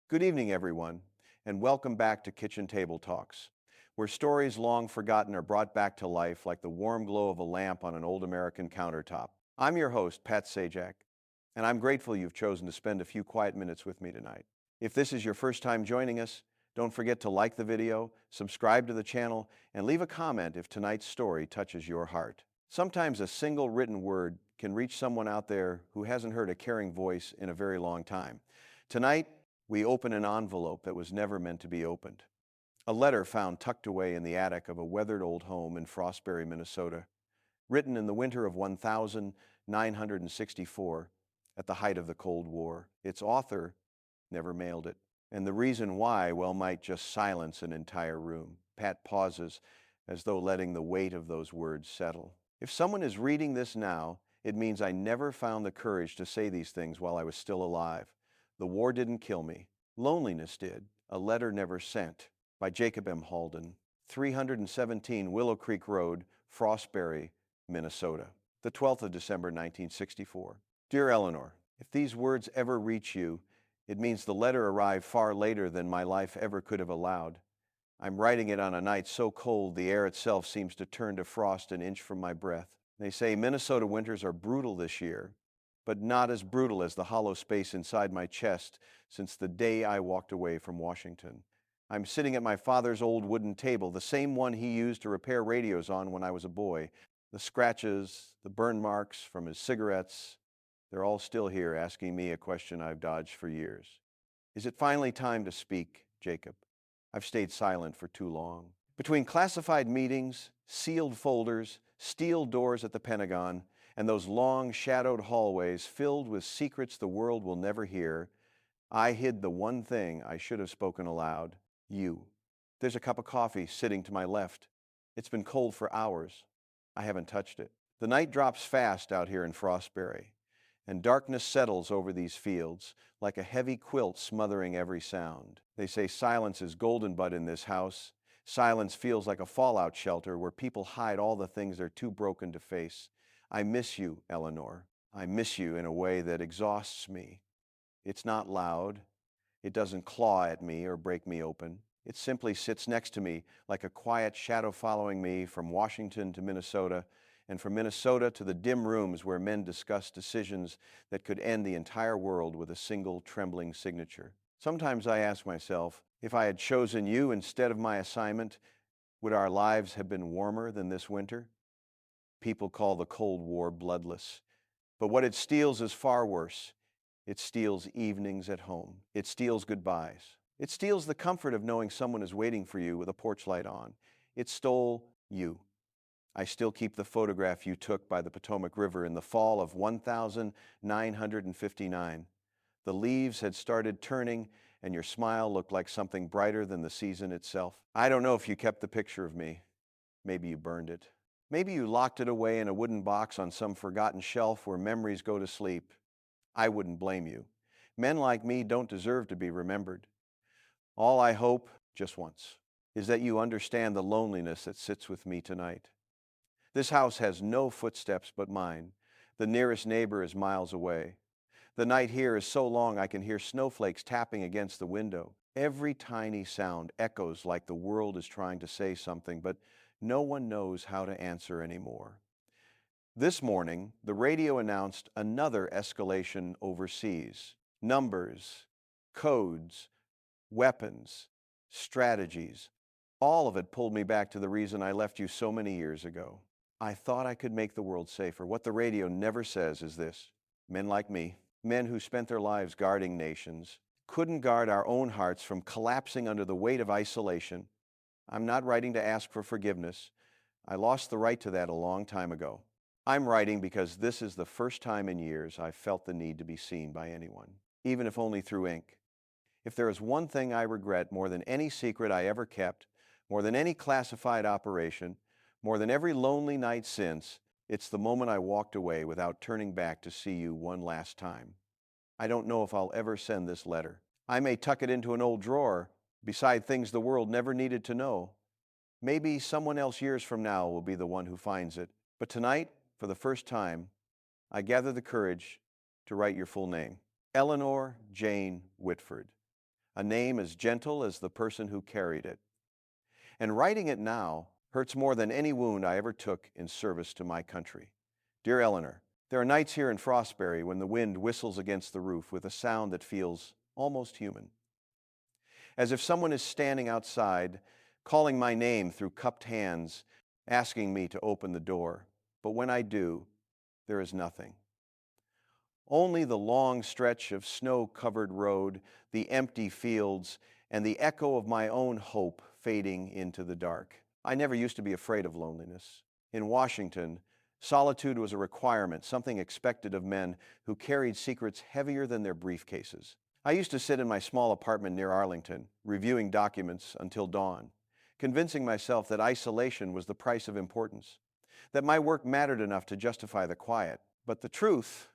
Good evening, everyone, and welcome back to Kitchen Table Talks, where stories long forgotten are brought back to life like the warm glow of a lamp on an old American countertop. I'm your host, Pat Sajak, and I'm grateful you've chosen to spend a few quiet minutes with me tonight. If this is your first time joining us, don't forget to like the video, subscribe to the channel, and leave a comment if tonight's story touches your heart. Sometimes a single written word can reach someone out there who hasn't heard a caring voice in a very long time. Tonight, we open an envelope that was never meant to be opened. A letter found tucked away in the attic of a weathered old home in Frostbury, Minnesota, written in the winter of 1964 at the height of the Cold War. Its author never mailed it. And the reason why, well, might just silence an entire room. Pat pauses as though letting the weight of those words settle. If someone is reading this now, it means I never found the courage to say these things while I was still alive. The war didn't kill me. Loneliness did. A letter never sent. By Jacob M. Halden, 317 Willow Creek Road, Frostbury, Minnesota. The 12th of December, 1964. Dear Eleanor, if these words ever reach you, it means the letter arrived far later than my life ever could have allowed. I'm writing it on a night so cold the air itself seems to turn to frost an inch from my breath. They say Minnesota winters are brutal this year, but not as brutal as the hollow space inside my chest since the day I walked away from Washington. I'm sitting at my father's old wooden table, the same one he used to repair radios on when I was a boy. The scratches, the burn marks from his cigarettes, they're all still here asking me a question I've dodged for years. Is it finally time to speak, Jacob? I've stayed silent for too long. Between classified meetings, sealed folders, steel doors at the Pentagon, and those long, shadowed hallways filled with secrets the world will never hear, I hid the one thing I should have spoken aloud, you. There's a cup of coffee sitting to my left. It's been cold for hours. I haven't touched it. The night drops fast out here in Frostbury, and darkness settles over these fields like a heavy quilt smothering every sound. They say silence is golden bud in this house. Silence feels like a fallout shelter where people hide all the things they're too broken to face. I miss you, Eleanor. I miss you in a way that exhausts me. It's not loud. It doesn't claw at me or break me open. It simply sits next to me like a quiet shadow following me from Washington to Minnesota, and from Minnesota to the dim rooms where men discuss decisions that could end the entire world with a single trembling signature. Sometimes I ask myself, if I had chosen you instead of my assignment, would our lives have been warmer than this winter? People call the Cold War bloodless, but what it steals is far worse. It steals evenings at home. It steals goodbyes. It steals the comfort of knowing someone is waiting for you with a porch light on. It stole you. I still keep the photograph you took by the Potomac River in the fall of 1959. The leaves had started turning, and your smile looked like something brighter than the season itself. I don't know if you kept the picture of me. Maybe you burned it. Maybe you locked it away in a wooden box on some forgotten shelf where memories go to sleep. I wouldn't blame you. Men like me don't deserve to be remembered. All I hope, just once, is that you understand the loneliness that sits with me tonight. This house has no footsteps but mine. The nearest neighbor is miles away. The night here is so long I can hear snowflakes tapping against the window. Every tiny sound echoes like the world is trying to say something, but no one knows how to answer anymore. This morning, the radio announced another escalation overseas. Numbers, codes, weapons, strategies. All of it pulled me back to the reason I left you so many years ago. I thought I could make the world safer. What the radio never says is this: men like me, men who spent their lives guarding nations, couldn't guard our own hearts from collapsing under the weight of isolation. I'm not writing to ask for forgiveness. I lost the right to that a long time ago. I'm writing because this is the first time in years I've felt the need to be seen by anyone, even if only through ink. If there is one thing I regret more than any secret I ever kept, more than any classified operation, more than every lonely night since, it's the moment I walked away without turning back to see you one last time. I don't know if I'll ever send this letter. I may tuck it into an old drawer beside things the world never needed to know. Maybe someone else years from now will be the one who finds it. But tonight, for the first time, I gather the courage to write your full name. Eleanor Jane Whitford. a name as gentle as the person who carried it. And writing it now hurts more than any wound I ever took in service to my country. Dear Eleanor, there are nights here in Frostbury when the wind whistles against the roof with a sound that feels almost human. As if someone is standing outside, calling my name through cupped hands, asking me to open the door. But when I do, there is nothing. Only the long stretch of snow-covered road, the empty fields, and the echo of my own hope fading into the dark. I never used to be afraid of loneliness. In Washington, solitude was a requirement, something expected of men who carried secrets heavier than their briefcases. I used to sit in my small apartment near Arlington, reviewing documents until dawn, convincing myself that isolation was the price of importance, that my work mattered enough to justify the quiet. But the truth,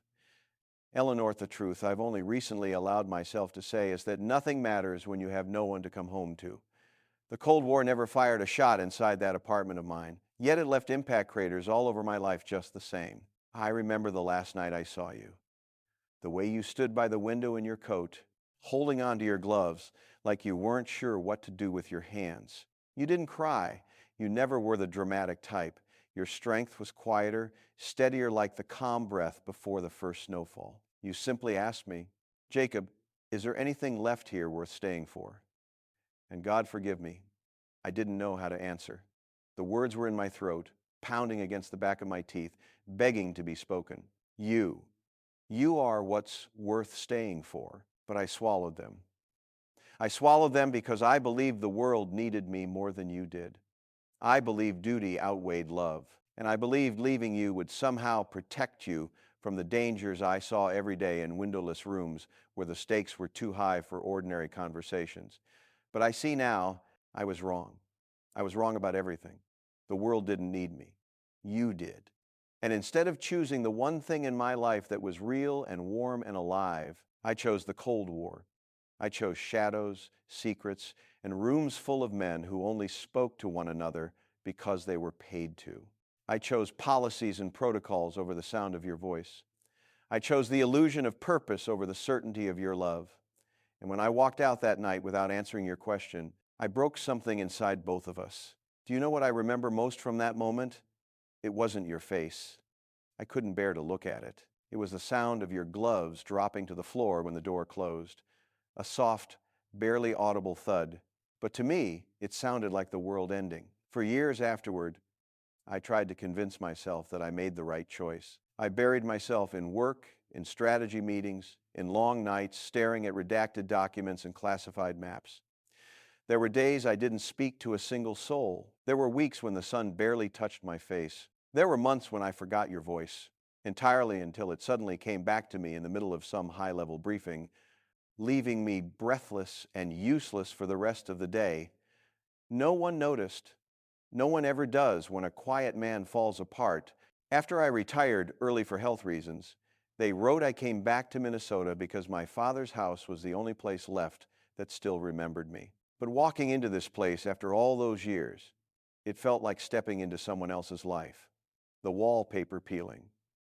Eleanor, the truth I've only recently allowed myself to say is that nothing matters when you have no one to come home to. The Cold War never fired a shot inside that apartment of mine, yet it left impact craters all over my life just the same. I remember the last night I saw you. The way you stood by the window in your coat, holding onto your gloves like you weren't sure what to do with your hands. You didn't cry. You never were the dramatic type. Your strength was quieter, steadier like the calm breath before the first snowfall. You simply asked me, Jacob, is there anything left here worth staying for? And God forgive me, I didn't know how to answer. The words were in my throat, pounding against the back of my teeth, begging to be spoken. You are what's worth staying for. But I swallowed them. I swallowed them because I believed the world needed me more than you did. I believed duty outweighed love, and I believed leaving you would somehow protect you from the dangers I saw every day in windowless rooms where the stakes were too high for ordinary conversations. But I see now I was wrong. I was wrong about everything. The world didn't need me. You did. And instead of choosing the one thing in my life that was real and warm and alive, I chose the Cold War. I chose shadows, secrets, and rooms full of men who only spoke to one another because they were paid to. I chose policies and protocols over the sound of your voice. I chose the illusion of purpose over the certainty of your love. And when I walked out that night without answering your question, I broke something inside both of us. Do you know what I remember most from that moment? It wasn't your face. I couldn't bear to look at it. It was the sound of your gloves dropping to the floor when the door closed. A soft, barely audible thud. But to me, it sounded like the world ending. For years afterward, I tried to convince myself that I made the right choice. I buried myself in work, in strategy meetings, in long nights, staring at redacted documents and classified maps. There were days I didn't speak to a single soul. There were weeks when the sun barely touched my face. There were months when I forgot your voice entirely until it suddenly came back to me in the middle of some high-level briefing, leaving me breathless and useless for the rest of the day. No one noticed. No one ever does when a quiet man falls apart. After I retired early for health reasons, they wrote I came back to Minnesota because my father's house was the only place left that still remembered me. But walking into this place after all those years, it felt like stepping into someone else's life. The wallpaper peeling,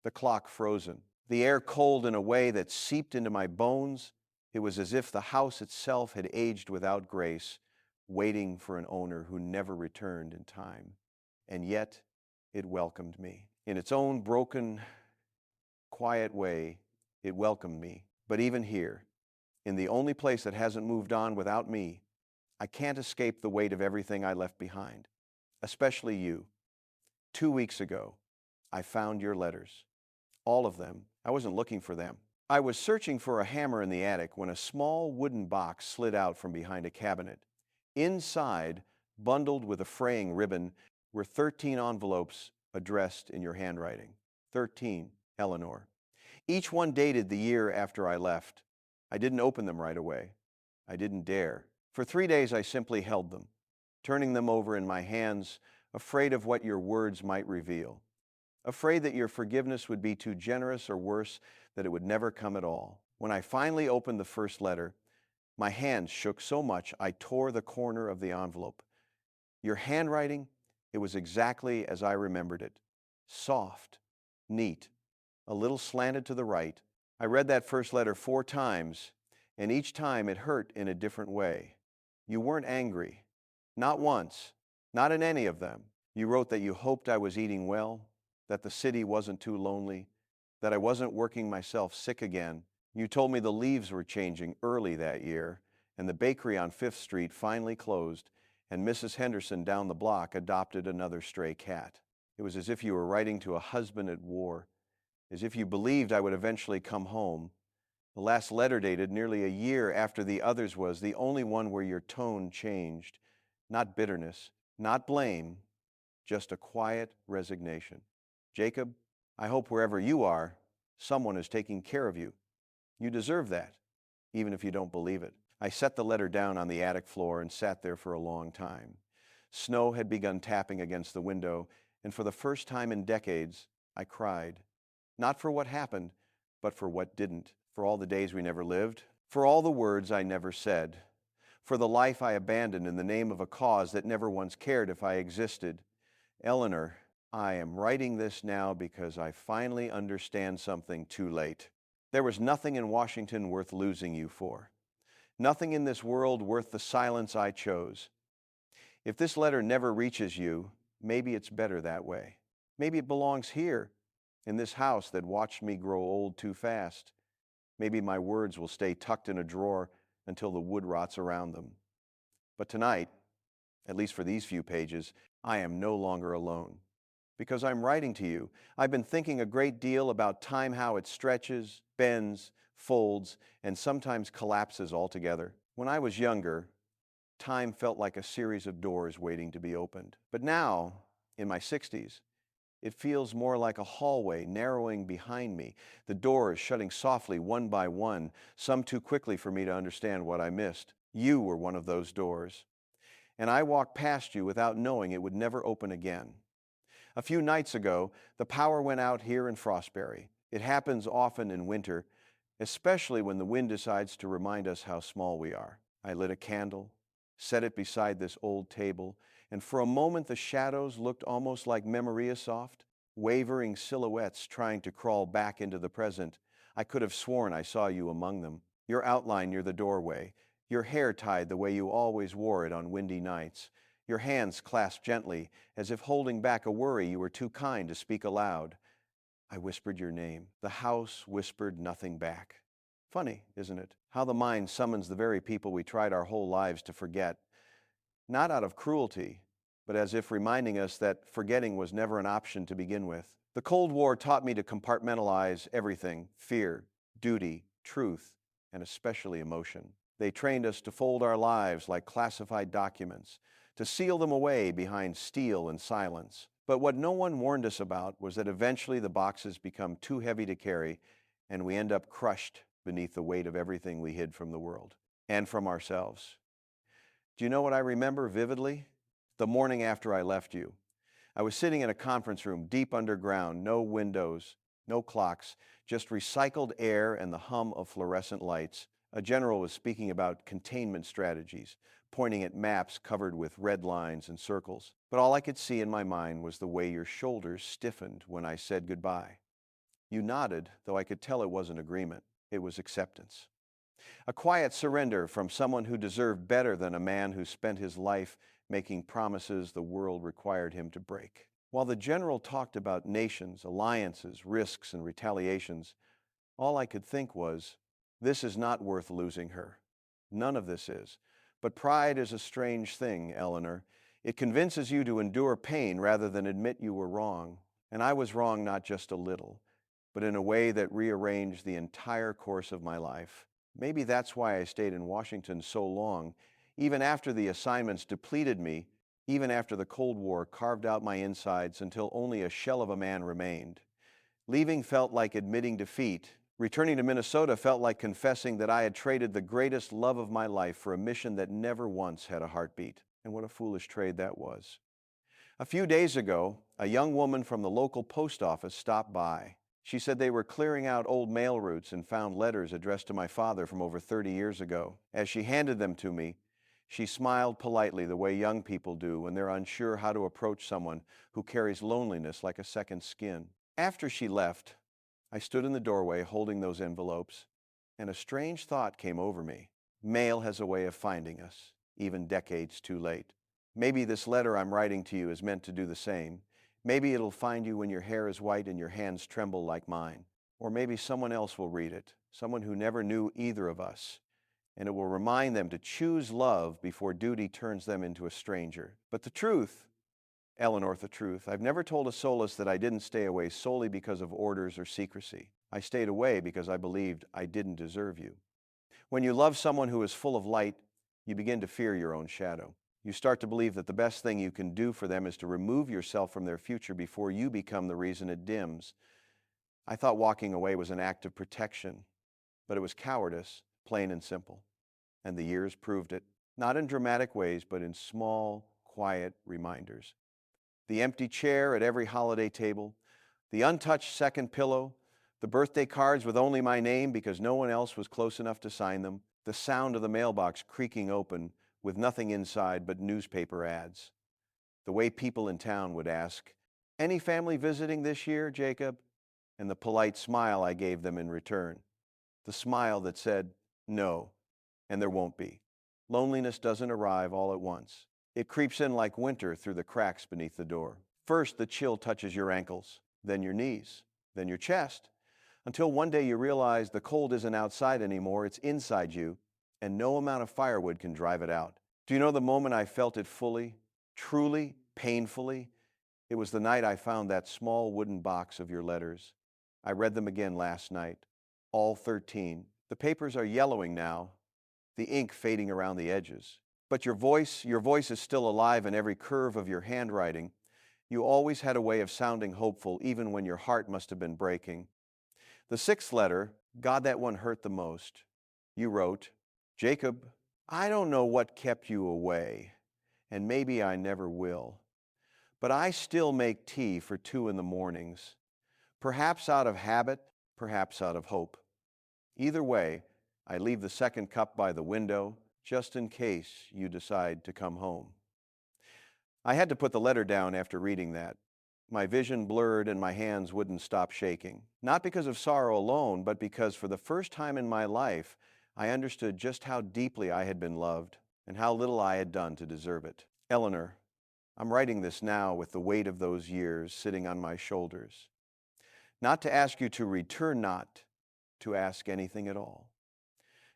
the clock frozen, the air cold in a way that seeped into my bones. It was as if the house itself had aged without grace, waiting for an owner who never returned in time. And yet, it welcomed me. In its own broken, quiet way, it welcomed me. But even here, in the only place that hasn't moved on without me, I can't escape the weight of everything I left behind, especially you. 2 weeks ago, I found your letters. All of them. I wasn't looking for them. I was searching for a hammer in the attic when a small wooden box slid out from behind a cabinet. Inside, bundled with a fraying ribbon, were 13 envelopes addressed in your handwriting. 13, Eleanor. Each one dated the year after I left. I didn't open them right away. I didn't dare. For 3 days, I simply held them, turning them over in my hands, afraid of what your words might reveal. Afraid that your forgiveness would be too generous, or worse, that it would never come at all. When I finally opened the first letter, my hands shook so much I tore the corner of the envelope. Your handwriting, it was exactly as I remembered it. Soft, neat, a little slanted to the right. I read that first letter 4 times, and each time it hurt in a different way. You weren't angry. Not once. Not in any of them. You wrote that you hoped I was eating well, that the city wasn't too lonely, that I wasn't working myself sick again. You told me the leaves were changing early that year, and the bakery on 5th Street finally closed, and Mrs. Henderson down the block adopted another stray cat. It was as if you were writing to a husband at war, as if you believed I would eventually come home. The last letter, dated nearly a year after the others, was the only one where your tone changed. Not bitterness, not blame, just a quiet resignation. Jacob, I hope wherever you are, someone is taking care of you. You deserve that, even if you don't believe it. I set the letter down on the attic floor and sat there for a long time. Snow had begun tapping against the window, and for the first time in decades, I cried. Not for what happened, but for what didn't. For all the days we never lived, for all the words I never said, for the life I abandoned in the name of a cause that never once cared if I existed. Eleanor, I am writing this now because I finally understand something too late. There was nothing in Washington worth losing you for. Nothing in this world worth the silence I chose. If this letter never reaches you, maybe it's better that way. Maybe it belongs here, in this house that watched me grow old too fast. Maybe my words will stay tucked in a drawer until the wood rots around them. But tonight, at least for these few pages, I am no longer alone. Because I'm writing to you, I've been thinking a great deal about time, how it stretches, bends, folds, and sometimes collapses altogether. When I was younger, time felt like a series of doors waiting to be opened. But now, in my 60s, it feels more like a hallway narrowing behind me, the doors shutting softly one by one, some too quickly for me to understand what I missed. You were one of those doors, and I walked past you without knowing it would never open again. A few nights ago, the power went out here in Frostbury. It happens often in winter, especially when the wind decides to remind us how small we are. I lit a candle, set it beside this old table, and for a moment the shadows looked almost like MEMOIR soft, wavering silhouettes trying to crawl back into the present. I could have sworn I saw you among them, your outline near the doorway, your hair tied the way you always wore it on windy nights, your hands clasped gently, as if holding back a worry you were too kind to speak aloud. I whispered your name. The house whispered nothing back. Funny, isn't it? How the mind summons the very people we tried our whole lives to forget. Not out of cruelty, but as if reminding us that forgetting was never an option to begin with. The Cold War taught me to compartmentalize everything: fear, duty, truth, and especially emotion. They trained us to fold our lives like classified documents, to seal them away behind steel and silence. But what no one warned us about was that eventually the boxes become too heavy to carry, and we end up crushed beneath the weight of everything we hid from the world and from ourselves. Do you know what I remember vividly? The morning after I left you. I was sitting in a conference room deep underground, no windows, no clocks, just recycled air and the hum of fluorescent lights. A general was speaking about containment strategies, pointing at maps covered with red lines and circles. But all I could see in my mind was the way your shoulders stiffened when I said goodbye. You nodded, though I could tell it wasn't agreement. It was acceptance. A quiet surrender from someone who deserved better than a man who spent his life making promises the world required him to break. While the general talked about nations, alliances, risks, and retaliations, all I could think was, this is not worth losing her. None of this is. But pride is a strange thing, Eleanor. It convinces you to endure pain rather than admit you were wrong. And I was wrong not just a little, but in a way that rearranged the entire course of my life. Maybe that's why I stayed in Washington so long, even after the assignments depleted me, even after the Cold War carved out my insides until only a shell of a man remained. Leaving felt like admitting defeat. Returning to Minnesota felt like confessing that I had traded the greatest love of my life for a mission that never once had a heartbeat. And what a foolish trade that was. A few days ago, a young woman from the local post office stopped by. She said they were clearing out old mail routes and found letters addressed to my father from over 30 years ago. As she handed them to me, she smiled politely the way young people do when they're unsure how to approach someone who carries loneliness like a second skin. After she left, I stood in the doorway holding those envelopes, and a strange thought came over me. Mail has a way of finding us, even decades too late. Maybe this letter I'm writing to you is meant to do the same. Maybe it'll find you when your hair is white and your hands tremble like mine. Or maybe someone else will read it, someone who never knew either of us, and it will remind them to choose love before duty turns them into a stranger. But the truth, Eleanor, the truth, I've never told a solace that I didn't stay away solely because of orders or secrecy. I stayed away because I believed I didn't deserve you. When you love someone who is full of light, you begin to fear your own shadow. You start to believe that the best thing you can do for them is to remove yourself from their future before you become the reason it dims. I thought walking away was an act of protection, but it was cowardice, plain and simple. And the years proved it, not in dramatic ways, but in small, quiet reminders. The empty chair at every holiday table, the untouched second pillow, the birthday cards with only my name because no one else was close enough to sign them, the sound of the mailbox creaking open with nothing inside but newspaper ads. The way people in town would ask, "Any family visiting this year, Jacob?" And the polite smile I gave them in return. The smile that said, "No, and there won't be." Loneliness doesn't arrive all at once. It creeps in like winter through the cracks beneath the door. First, the chill touches your ankles, then your knees, then your chest, until one day you realize the cold isn't outside anymore, it's inside you, and no amount of firewood can drive it out. Do you know the moment I felt it fully, truly, painfully? It was the night I found that small wooden box of your letters. I read them again last night, all 13. The papers are yellowing now, the ink fading around the edges. But your voice is still alive in every curve of your handwriting. You always had a way of sounding hopeful, even when your heart must have been breaking. The 6th letter, God, that one hurt the most. You wrote, "Jacob, I don't know what kept you away, and maybe I never will, but I still make tea for 2 in the mornings, perhaps out of habit, perhaps out of hope. Either way, I leave the second cup by the window just in case you decide to come home." I had to put the letter down after reading that. My vision blurred and my hands wouldn't stop shaking. Not because of sorrow alone, but because for the first time in my life, I understood just how deeply I had been loved and how little I had done to deserve it. Eleanor, I'm writing this now with the weight of those years sitting on my shoulders. Not to ask you to return, not to ask anything at all.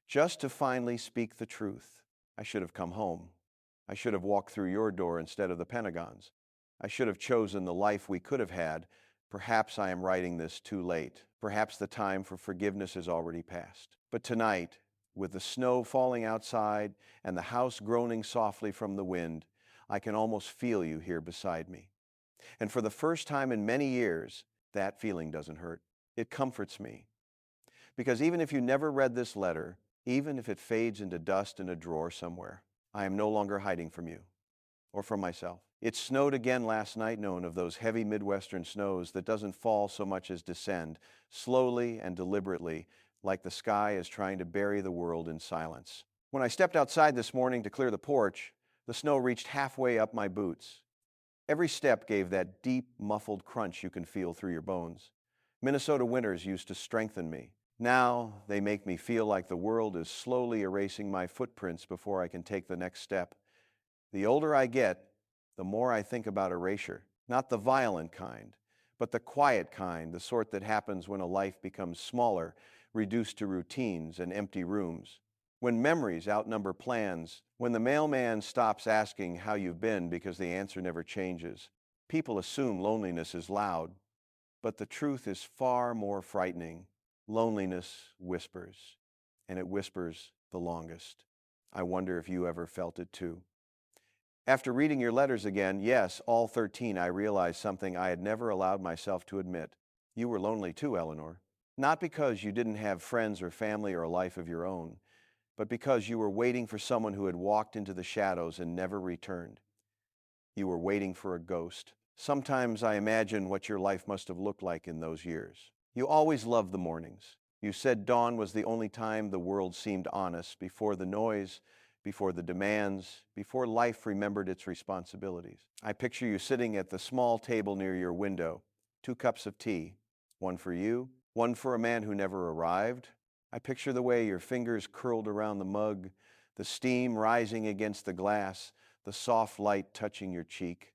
Just to finally speak the truth. I should have come home. I should have walked through your door instead of the Pentagon's. I should have chosen the life we could have had. Perhaps I am writing this too late. Perhaps the time for forgiveness has already passed. But tonight, with the snow falling outside and the house groaning softly from the wind, I can almost feel you here beside me. And for the first time in many years, that feeling doesn't hurt. It comforts me. Because even if you never read this letter, even if it fades into dust in a drawer somewhere, I am no longer hiding from you or from myself. It snowed again last night, known of those heavy Midwestern snows that doesn't fall so much as descend, slowly and deliberately, like the sky is trying to bury the world in silence. When I stepped outside this morning to clear the porch, the snow reached halfway up my boots. Every step gave that deep, muffled crunch you can feel through your bones. Minnesota winters used to strengthen me. Now they make me feel like the world is slowly erasing my footprints before I can take the next step. The older I get, the more I think about erasure. Not the violent kind, but the quiet kind, the sort that happens when a life becomes smaller, reduced to routines and empty rooms. When memories outnumber plans, when the mailman stops asking how you've been because the answer never changes. People assume loneliness is loud, but the truth is far more frightening. Loneliness whispers, and it whispers the longest. I wonder if you ever felt it too. After reading your letters again, yes, all 13, I realized something I had never allowed myself to admit. You were lonely too, Eleanor. Not because you didn't have friends or family or a life of your own, but because you were waiting for someone who had walked into the shadows and never returned. You were waiting for a ghost. Sometimes I imagine what your life must have looked like in those years. You always loved the mornings. You said dawn was the only time the world seemed honest, before the noise, before the demands, before life remembered its responsibilities. I picture you sitting at the small table near your window, 2 cups of tea, one for you, one for a man who never arrived, I picture the way your fingers curled around the mug, the steam rising against the glass, the soft light touching your cheek.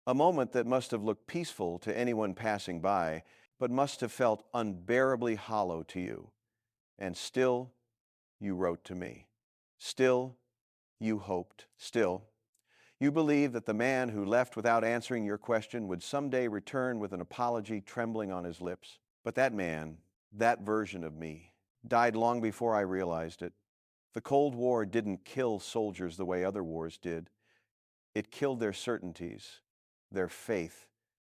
A moment that must have looked peaceful to anyone passing by, but must have felt unbearably hollow to you. And still, you wrote to me. Still, you hoped. Still, you believed that the man who left without answering your question would someday return with an apology trembling on his lips. But that man, that version of me, died long before I realized it. The Cold War didn't kill soldiers the way other wars did. It killed their certainties, their faith,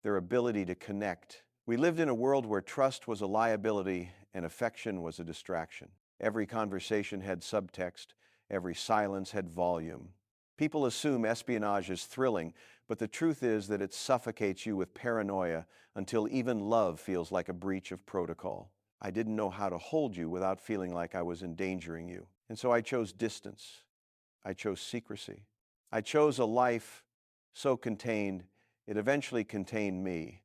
their ability to connect. We lived in a world where trust was a liability and affection was a distraction. Every conversation had subtext. Every silence had volume. People assume espionage is thrilling, but the truth is that it suffocates you with paranoia until even love feels like a breach of protocol. I didn't know how to hold you without feeling like I was endangering you. And so I chose distance. I chose secrecy. I chose a life so contained, it eventually contained me.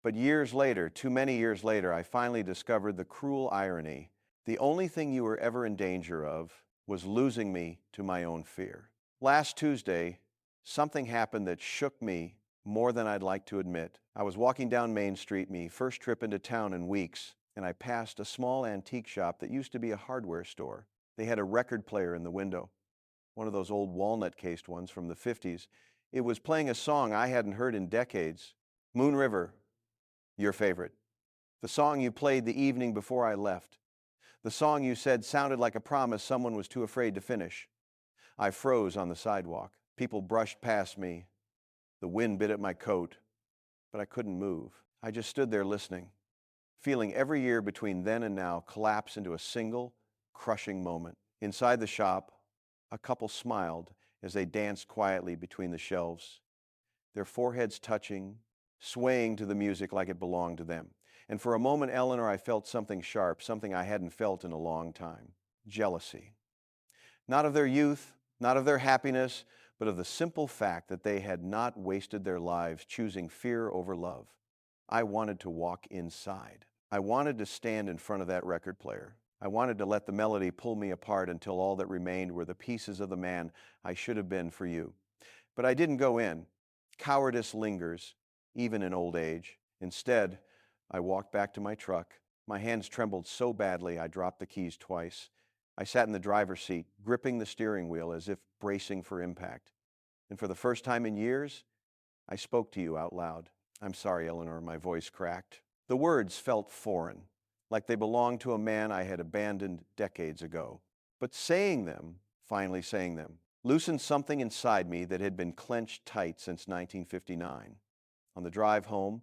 But years later, too many years later, I finally discovered the cruel irony. The only thing you were ever in danger of was losing me to my own fear. Last Tuesday, something happened that shook me more than I'd like to admit. I was walking down Main Street, my first trip into town in weeks, and I passed a small antique shop that used to be a hardware store. They had a record player in the window, one of those old walnut-cased ones from the 50s. It was playing a song I hadn't heard in decades, Moon River, your favorite. The song you played the evening before I left. The song you said sounded like a promise someone was too afraid to finish. I froze on the sidewalk. People brushed past me. The wind bit at my coat, but I couldn't move. I just stood there listening, feeling every year between then and now collapse into a single, crushing moment. Inside the shop, a couple smiled as they danced quietly between the shelves, their foreheads touching, swaying to the music like it belonged to them. And for a moment, Eleanor, I felt something sharp, something I hadn't felt in a long time. Jealousy. Not of their youth, not of their happiness, but of the simple fact that they had not wasted their lives choosing fear over love. I wanted to walk inside. I wanted to stand in front of that record player. I wanted to let the melody pull me apart until all that remained were the pieces of the man I should have been for you. But I didn't go in. Cowardice lingers, even in old age. Instead, I walked back to my truck. My hands trembled so badly I dropped the keys twice. I sat in the driver's seat, gripping the steering wheel as if bracing for impact. And for the first time in years, I spoke to you out loud. I'm sorry, Eleanor, my voice cracked. The words felt foreign, like they belonged to a man I had abandoned decades ago. But saying them, finally saying them, loosened something inside me that had been clenched tight since 1959. On the drive home,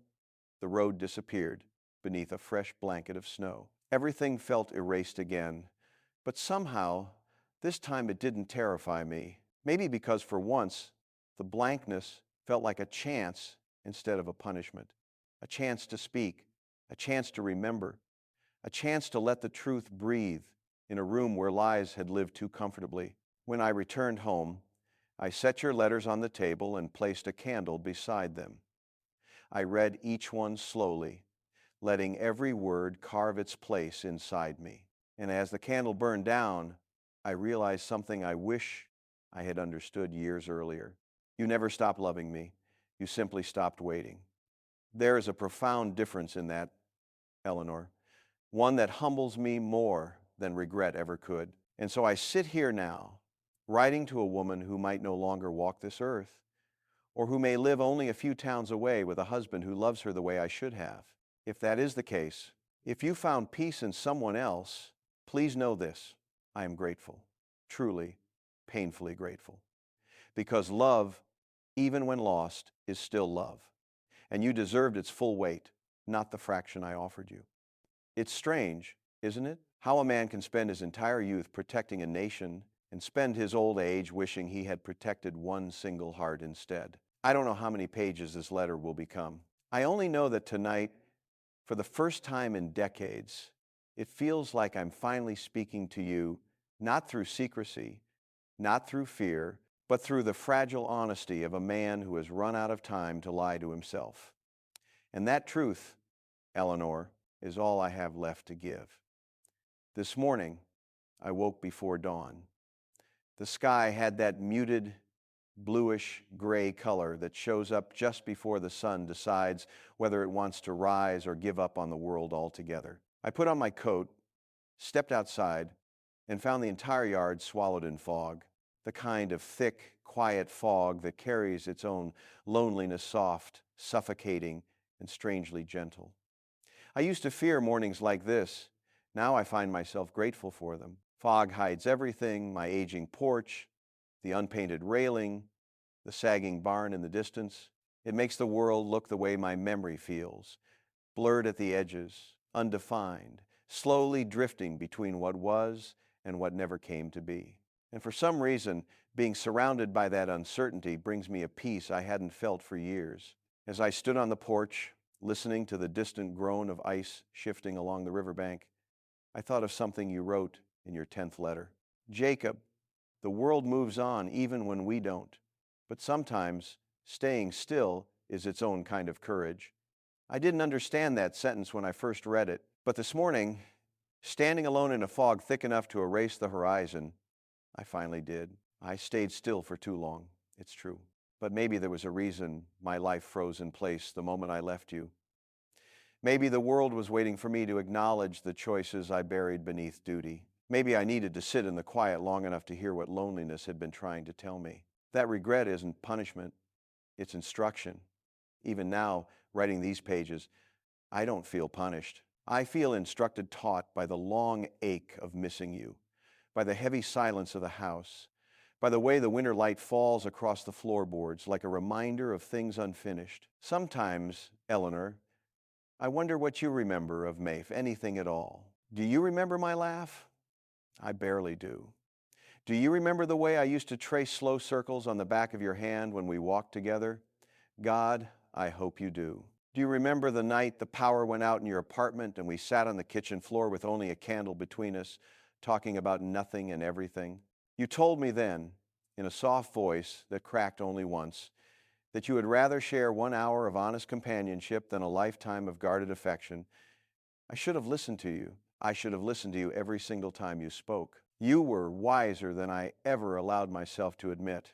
the road disappeared beneath a fresh blanket of snow. Everything felt erased again, but somehow, this time it didn't terrify me. Maybe because for once, the blankness felt like a chance instead of a punishment. A chance to speak, a chance to remember, a chance to let the truth breathe in a room where lies had lived too comfortably. When I returned home, I set your letters on the table and placed a candle beside them. I read each one slowly, letting every word carve its place inside me. And as the candle burned down, I realized something I wish I had understood years earlier. You never stopped loving me. You simply stopped waiting. There is a profound difference in that, Eleanor, one that humbles me more than regret ever could. And so I sit here now, writing to a woman who might no longer walk this earth, or who may live only a few towns away with a husband who loves her the way I should have. If that is the case, if you found peace in someone else, please know this: I am grateful, truly, painfully grateful. Because love, even when lost, is still love. And you deserved its full weight, not the fraction I offered you. It's strange, isn't it? How a man can spend his entire youth protecting a nation and spend his old age wishing he had protected one single heart instead. I don't know how many pages this letter will become. I only know that tonight, for the first time in decades, it feels like I'm finally speaking to you, not through secrecy, not through fear, but through the fragile honesty of a man who has run out of time to lie to himself. And that truth, Eleanor, is all I have left to give. This morning, I woke before dawn. The sky had that muted, bluish gray color that shows up just before the sun decides whether it wants to rise or give up on the world altogether. I put on my coat, stepped outside, and found the entire yard swallowed in fog, the kind of thick, quiet fog that carries its own loneliness, soft, suffocating, and strangely gentle. I used to fear mornings like this. Now I find myself grateful for them. Fog hides everything: my aging porch, the unpainted railing, the sagging barn in the distance. It makes the world look the way my memory feels, blurred at the edges, undefined, slowly drifting between what was and what never came to be. And for some reason, being surrounded by that uncertainty brings me a peace I hadn't felt for years. As I stood on the porch, listening to the distant groan of ice shifting along the riverbank, I thought of something you wrote in your 10th letter. Jacob, the world moves on even when we don't, but sometimes staying still is its own kind of courage. I didn't understand that sentence when I first read it, but this morning, standing alone in a fog thick enough to erase the horizon, I finally did. I stayed still for too long, it's true. But maybe there was a reason my life froze in place the moment I left you. Maybe the world was waiting for me to acknowledge the choices I buried beneath duty. Maybe I needed to sit in the quiet long enough to hear what loneliness had been trying to tell me. That regret isn't punishment, it's instruction. Even now, writing these pages, I don't feel punished. I feel instructed, taught by the long ache of missing you, by the heavy silence of the house, by the way the winter light falls across the floorboards like a reminder of things unfinished. Sometimes, Eleanor, I wonder what you remember of May, if anything at all. Do you remember my laugh? I barely do. Do you remember the way I used to trace slow circles on the back of your hand when we walked together? God, I hope you do. Do you remember the night the power went out in your apartment and we sat on the kitchen floor with only a candle between us, talking about nothing and everything? You told me then, in a soft voice that cracked only once, that you would rather share 1 hour of honest companionship than a lifetime of guarded affection. I should have listened to you. I should have listened to you every single time you spoke. You were wiser than I ever allowed myself to admit.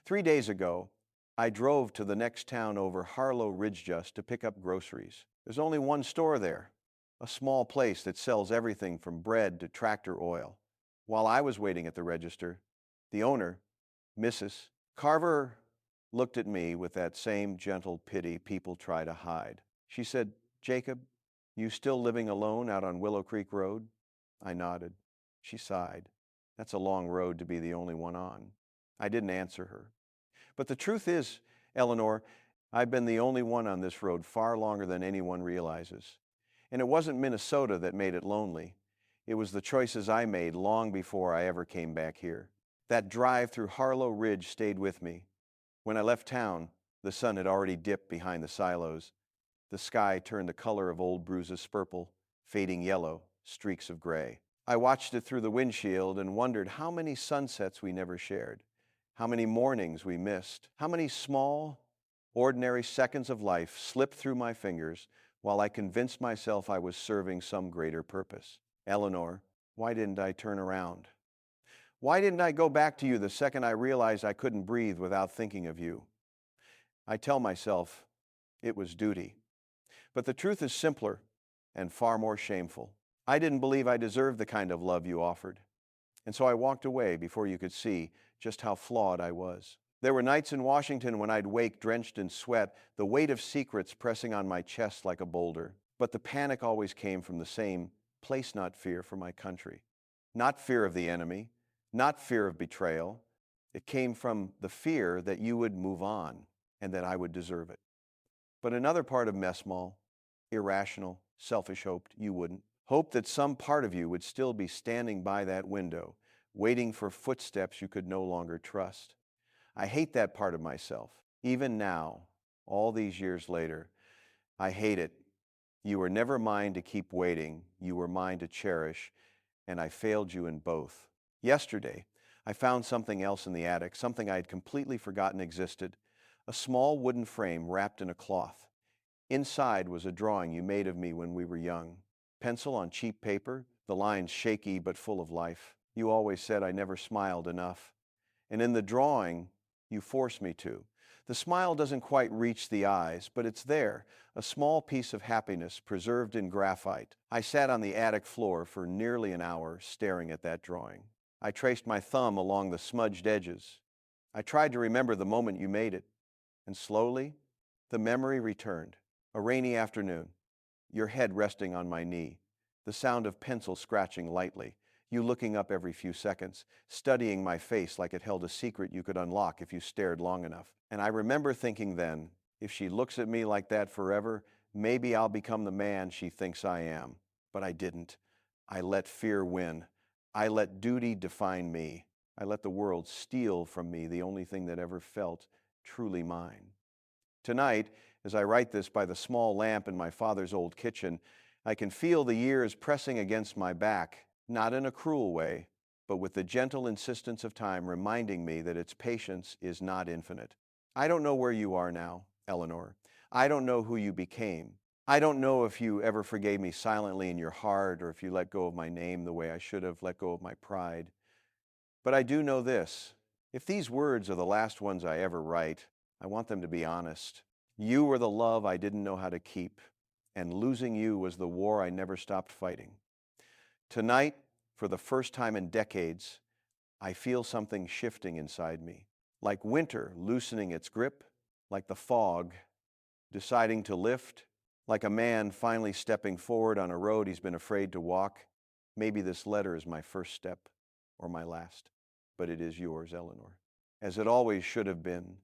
3 days ago, I drove to the next town over Harlow Ridge just to pick up groceries. There's only one store there, a small place that sells everything from bread to tractor oil. While I was waiting at the register, the owner, Mrs. Carver, looked at me with that same gentle pity people try to hide. She said, "Jacob, you still living alone out on Willow Creek Road?" I nodded. She sighed. "That's a long road to be the only one on." I didn't answer her. But the truth is, Eleanor, I've been the only one on this road far longer than anyone realizes. And it wasn't Minnesota that made it lonely. It was the choices I made long before I ever came back here. That drive through Harlow Ridge stayed with me. When I left town, the sun had already dipped behind the silos. The sky turned the color of old bruises purple, fading yellow, streaks of gray. I watched it through the windshield and wondered how many sunsets we never shared, how many mornings we missed, how many small, ordinary seconds of life slipped through my fingers while I convinced myself I was serving some greater purpose. Eleanor, why didn't I turn around? Why didn't I go back to you the second I realized I couldn't breathe without thinking of you? I tell myself it was duty. But the truth is simpler and far more shameful. I didn't believe I deserved the kind of love you offered. And so I walked away before you could see just how flawed I was. There were nights in Washington when I'd wake drenched in sweat, the weight of secrets pressing on my chest like a boulder. But the panic always came from the same place not fear for my country. Not fear of the enemy, not fear of betrayal. It came from the fear that you would move on and that I would deserve it. But another part of Messmall, irrational, selfish, hoped you wouldn't. Hoped that some part of you would still be standing by that window, waiting for footsteps you could no longer trust. I hate that part of myself. Even now, all these years later, I hate it. You were never mine to keep waiting. You were mine to cherish, and I failed you in both. Yesterday, I found something else in the attic, something I had completely forgotten existed. A small wooden frame wrapped in a cloth. Inside was a drawing you made of me when we were young. Pencil on cheap paper, the lines shaky but full of life. You always said I never smiled enough. And in the drawing, you force me to. The smile doesn't quite reach the eyes, but it's there, a small piece of happiness preserved in graphite. I sat on the attic floor for nearly an hour staring at that drawing. I traced my thumb along the smudged edges. I tried to remember the moment you made it, and slowly, the memory returned. A rainy afternoon, your head resting on my knee, the sound of pencil scratching lightly, you looking up every few seconds, studying my face like it held a secret you could unlock if you stared long enough. And I remember thinking then, if she looks at me like that forever, maybe I'll become the man she thinks I am. But I didn't. I let fear win. I let duty define me. I let the world steal from me the only thing that ever felt truly mine. Tonight, as I write this by the small lamp in my father's old kitchen, I can feel the years pressing against my back, not in a cruel way, but with the gentle insistence of time reminding me that its patience is not infinite. I don't know where you are now, Eleanor. I don't know who you became. I don't know if you ever forgave me silently in your heart or if you let go of my name the way I should have let go of my pride. But I do know this. If these words are the last ones I ever write, I want them to be honest. You were the love I didn't know how to keep, and losing you was the war I never stopped fighting. Tonight, for the first time in decades, I feel something shifting inside me, like winter loosening its grip, like the fog deciding to lift, like a man finally stepping forward on a road he's been afraid to walk. Maybe this letter is my first step, or my last, but it is yours, Eleanor, as it always should have been.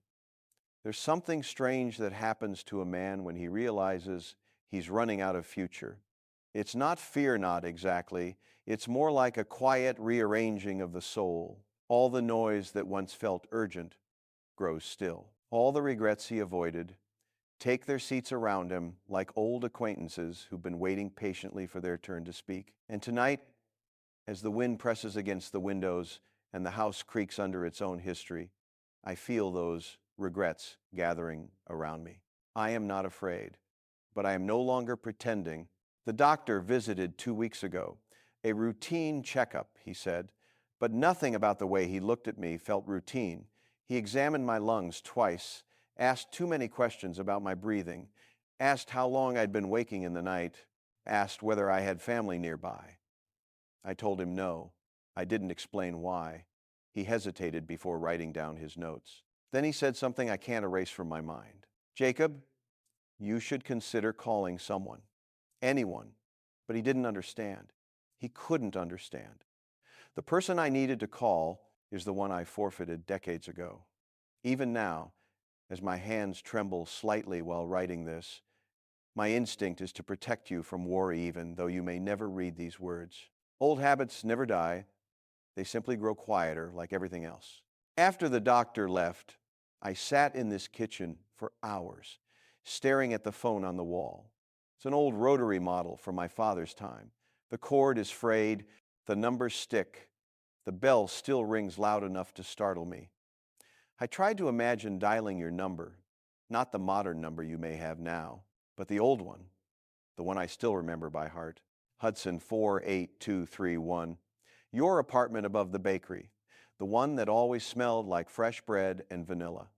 There's something strange that happens to a man when he realizes he's running out of future. It's not fear not exactly, it's more like a quiet rearranging of the soul. All the noise that once felt urgent grows still. All the regrets he avoided take their seats around him like old acquaintances who've been waiting patiently for their turn to speak. And tonight, as the wind presses against the windows and the house creaks under its own history, I feel those regrets gathering around me. I am not afraid, but I am no longer pretending. The doctor visited 2 weeks ago. A routine checkup, he said, but nothing about the way he looked at me felt routine. He examined my lungs twice, asked too many questions about my breathing, asked how long I'd been waking in the night, asked whether I had family nearby. I told him no. I didn't explain why. He hesitated before writing down his notes. Then he said something I can't erase from my mind. Jacob, you should consider calling someone, anyone. But he didn't understand. He couldn't understand. The person I needed to call is the one I forfeited decades ago. Even now, as my hands tremble slightly while writing this, my instinct is to protect you from war even, though you may never read these words. Old habits never die. They simply grow quieter like everything else. After the doctor left, I sat in this kitchen for hours, staring at the phone on the wall. It's an old rotary model from my father's time. The cord is frayed, the numbers stick. The bell still rings loud enough to startle me. I tried to imagine dialing your number, not the modern number you may have now, but the old one, the one I still remember by heart, Hudson 48231, your apartment above the bakery, the one that always smelled like fresh bread and vanilla.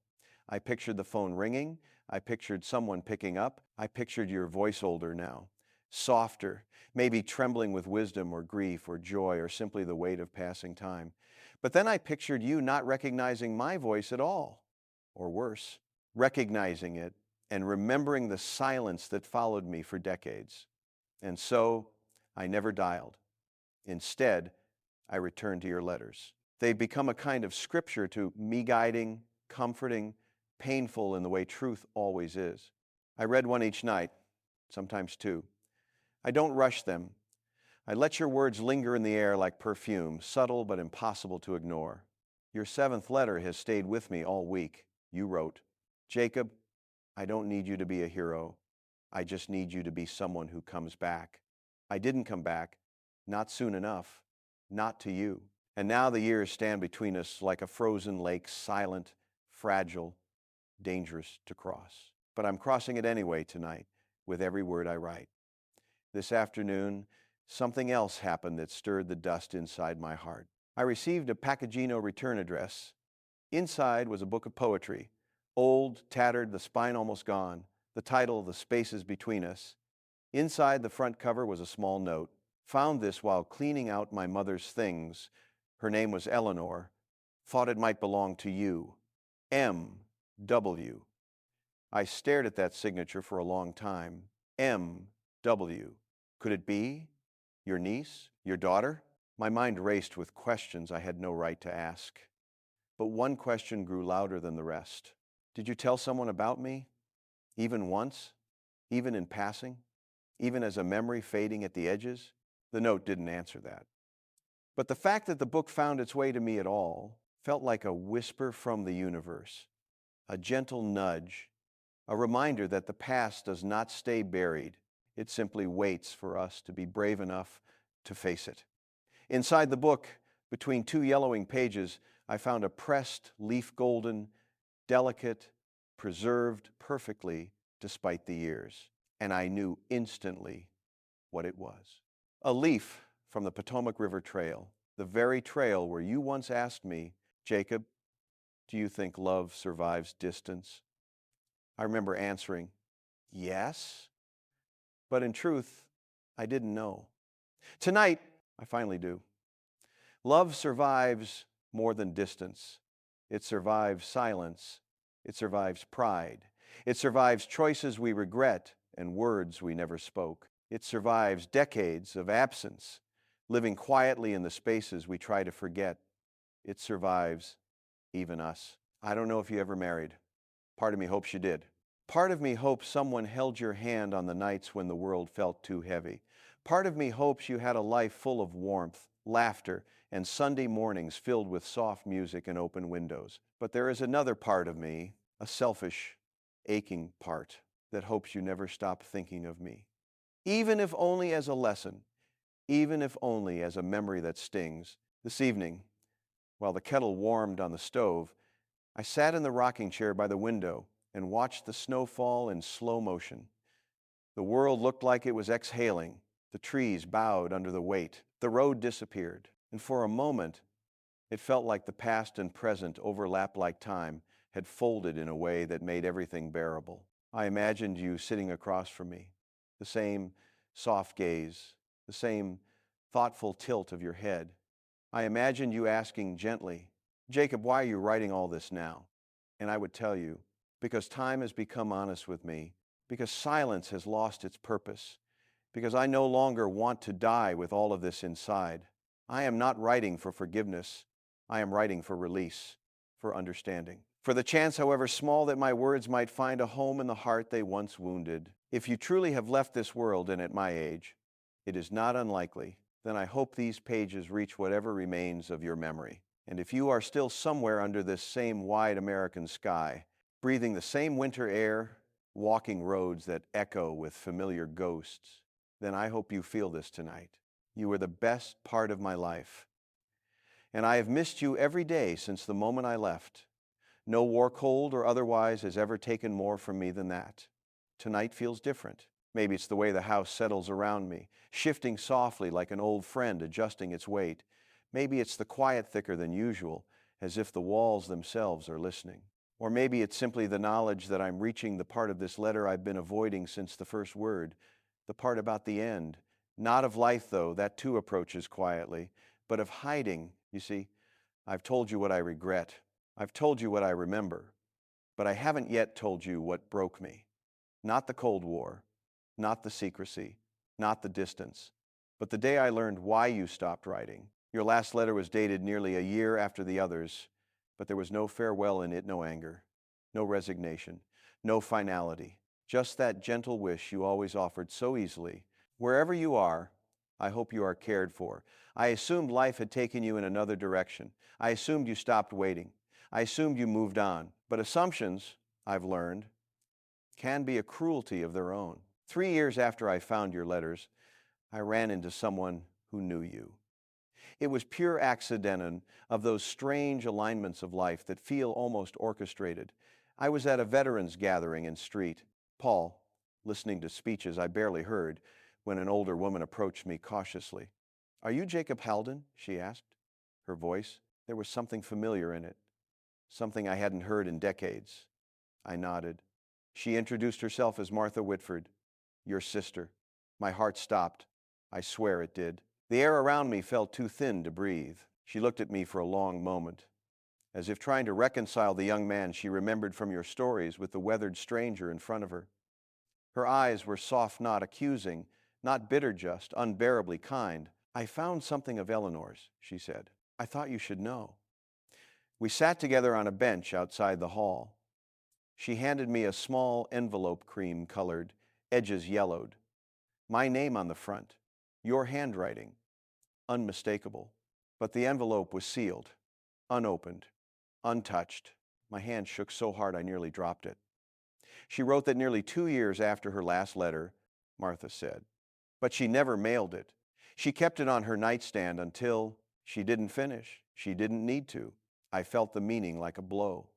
I pictured the phone ringing. I pictured someone picking up. I pictured your voice older now, softer, maybe trembling with wisdom or grief or joy or simply the weight of passing time. But then I pictured you not recognizing my voice at all, or worse, recognizing it and remembering the silence that followed me for decades. And so I never dialed. Instead, I returned to your letters. They've become a kind of scripture to me, guiding, comforting, painful in the way truth always is. I read one each night, sometimes two. I don't rush them. I let your words linger in the air like perfume, subtle but impossible to ignore. Your seventh letter has stayed with me all week. You wrote, Jacob, I don't need you to be a hero. I just need you to be someone who comes back. I didn't come back, not soon enough, not to you. And now the years stand between us like a frozen lake, silent, fragile, dangerous to cross. But I'm crossing it anyway tonight with every word I write. This afternoon, something else happened that stirred the dust inside my heart. I received a Packagino return address. Inside was a book of poetry, old, tattered, the spine almost gone, the title, The Spaces Between Us. Inside the front cover was a small note. Found this while cleaning out my mother's things. Her name was Eleanor. Thought it might belong to you. M.W. I stared at that signature for a long time. M.W. Could it be? Your niece? Your daughter? My mind raced with questions I had no right to ask. But one question grew louder than the rest. Did you tell someone about me? Even once? Even in passing? Even as a memory fading at the edges? The note didn't answer that. But the fact that the book found its way to me at all felt like a whisper from the universe, a gentle nudge, a reminder that the past does not stay buried. It simply waits for us to be brave enough to face it. Inside the book, between two yellowing pages, I found a pressed, leaf golden, delicate, preserved perfectly despite the years. And I knew instantly what it was. A leaf from the Potomac River Trail, the very trail where you once asked me, Jacob, do you think love survives distance? I remember answering, yes. But in truth, I didn't know. Tonight, I finally do. Love survives more than distance. It survives silence. It survives pride. It survives choices we regret and words we never spoke. It survives decades of absence, living quietly in the spaces we try to forget. It survives even us. I don't know if you ever married. Part of me hopes you did. Part of me hopes someone held your hand on the nights when the world felt too heavy. Part of me hopes you had a life full of warmth, laughter, and Sunday mornings filled with soft music and open windows. But there is another part of me, a selfish, aching part, that hopes you never stop thinking of me. Even if only as a lesson, even if only as a memory that stings. This evening, while the kettle warmed on the stove, I sat in the rocking chair by the window and watched the snow fall in slow motion. The world looked like it was exhaling. The trees bowed under the weight. The road disappeared. And for a moment, it felt like the past and present, overlapped like time, had folded in a way that made everything bearable. I imagined you sitting across from me, the same soft gaze, the same thoughtful tilt of your head. I imagined you asking gently, Jacob, why are you writing all this now? And I would tell you, because time has become honest with me, because silence has lost its purpose, because I no longer want to die with all of this inside. I am not writing for forgiveness. I am writing for release, for understanding, for the chance, however small, that my words might find a home in the heart they once wounded. If you truly have left this world, and at my age, it is not unlikely, then I hope these pages reach whatever remains of your memory. And if you are still somewhere under this same wide American sky, breathing the same winter air, walking roads that echo with familiar ghosts, then I hope you feel this tonight. You were the best part of my life. And I have missed you every day since the moment I left. No war, cold or otherwise, has ever taken more from me than that. Tonight feels different. Maybe it's the way the house settles around me, shifting softly like an old friend adjusting its weight. Maybe it's the quiet thicker than usual, as if the walls themselves are listening. Or maybe it's simply the knowledge that I'm reaching the part of this letter I've been avoiding since the first word, the part about the end. Not of life, though, that too approaches quietly, but of hiding. You see, I've told you what I regret. I've told you what I remember, but I haven't yet told you what broke me. Not the Cold War, not the secrecy, not the distance, but the day I learned why you stopped writing. Your last letter was dated nearly a year after the others, but there was no farewell in it, no anger, no resignation, no finality, just that gentle wish you always offered so easily. Wherever you are, I hope you are cared for. I assumed life had taken you in another direction. I assumed you stopped waiting. I assumed you moved on. But assumptions, I've learned, can be a cruelty of their own. 3 years after I found your letters, I ran into someone who knew you. It was pure accident of those strange alignments of life that feel almost orchestrated. I was at a veterans gathering in street. Paul, listening to speeches I barely heard, when an older woman approached me cautiously. "Are you Jacob Halden?" she asked. Her voice, there was something familiar in it, something I hadn't heard in decades. I nodded. She introduced herself as Martha Whitford, your sister. My heart stopped. I swear it did. The air around me felt too thin to breathe. She looked at me for a long moment, as if trying to reconcile the young man she remembered from your stories with the weathered stranger in front of her. Her eyes were soft, not accusing, not bitter, just unbearably kind. "I found something of Eleanor's," she said. "I thought you should know." We sat together on a bench outside the hall. She handed me a small envelope, cream-colored, edges yellowed. My name on the front, your handwriting, unmistakable. But the envelope was sealed, unopened, untouched. My hand shook so hard I nearly dropped it. She wrote that nearly 2 years after her last letter, Martha said, but she never mailed it. She kept it on her nightstand until she didn't finish. She didn't need to. I felt the meaning like a blow.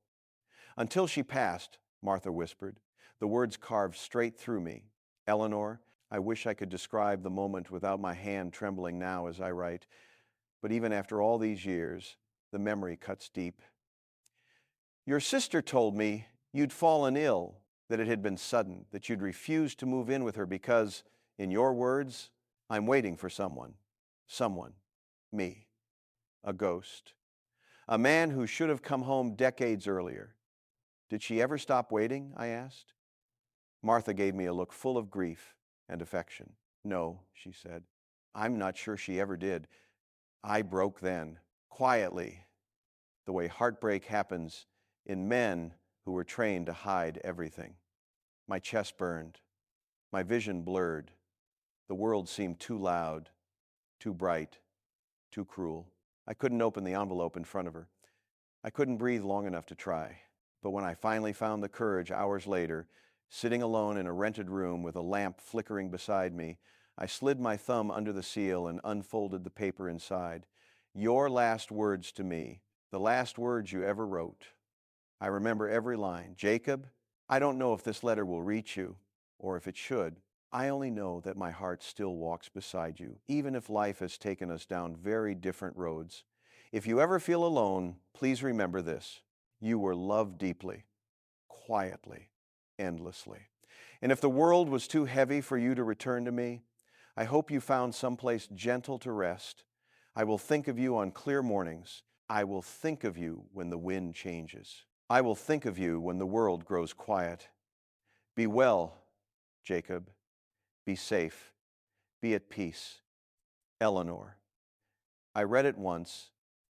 "Until she passed," Martha whispered, the words carved straight through me. "Eleanor, I wish I could describe the moment without my hand trembling now as I write, but even after all these years, the memory cuts deep. Your sister told me you'd fallen ill, that it had been sudden, that you'd refused to move in with her because, in your words, I'm waiting for someone, me, a ghost, a man who should have come home decades earlier. Did she ever stop waiting?" I asked. Martha gave me a look full of grief and affection. "No," she said. "I'm not sure she ever did. I broke then, quietly, the way heartbreak happens in men who were trained to hide everything." My chest burned. My vision blurred. The world seemed too loud, too bright, too cruel. I couldn't open the envelope in front of her. I couldn't breathe long enough to try. But when I finally found the courage hours later, sitting alone in a rented room with a lamp flickering beside me, I slid my thumb under the seal and unfolded the paper inside. Your last words to me, the last words you ever wrote. I remember every line. "Jacob, I don't know if this letter will reach you, or if it should. I only know that my heart still walks beside you, even if life has taken us down very different roads. If you ever feel alone, please remember this. You were loved deeply, quietly, endlessly. And if the world was too heavy for you to return to me, I hope you found someplace gentle to rest. I will think of you on clear mornings. I will think of you when the wind changes. I will think of you when the world grows quiet. Be well, Jacob. Be safe. Be at peace. Eleanor." I read it once,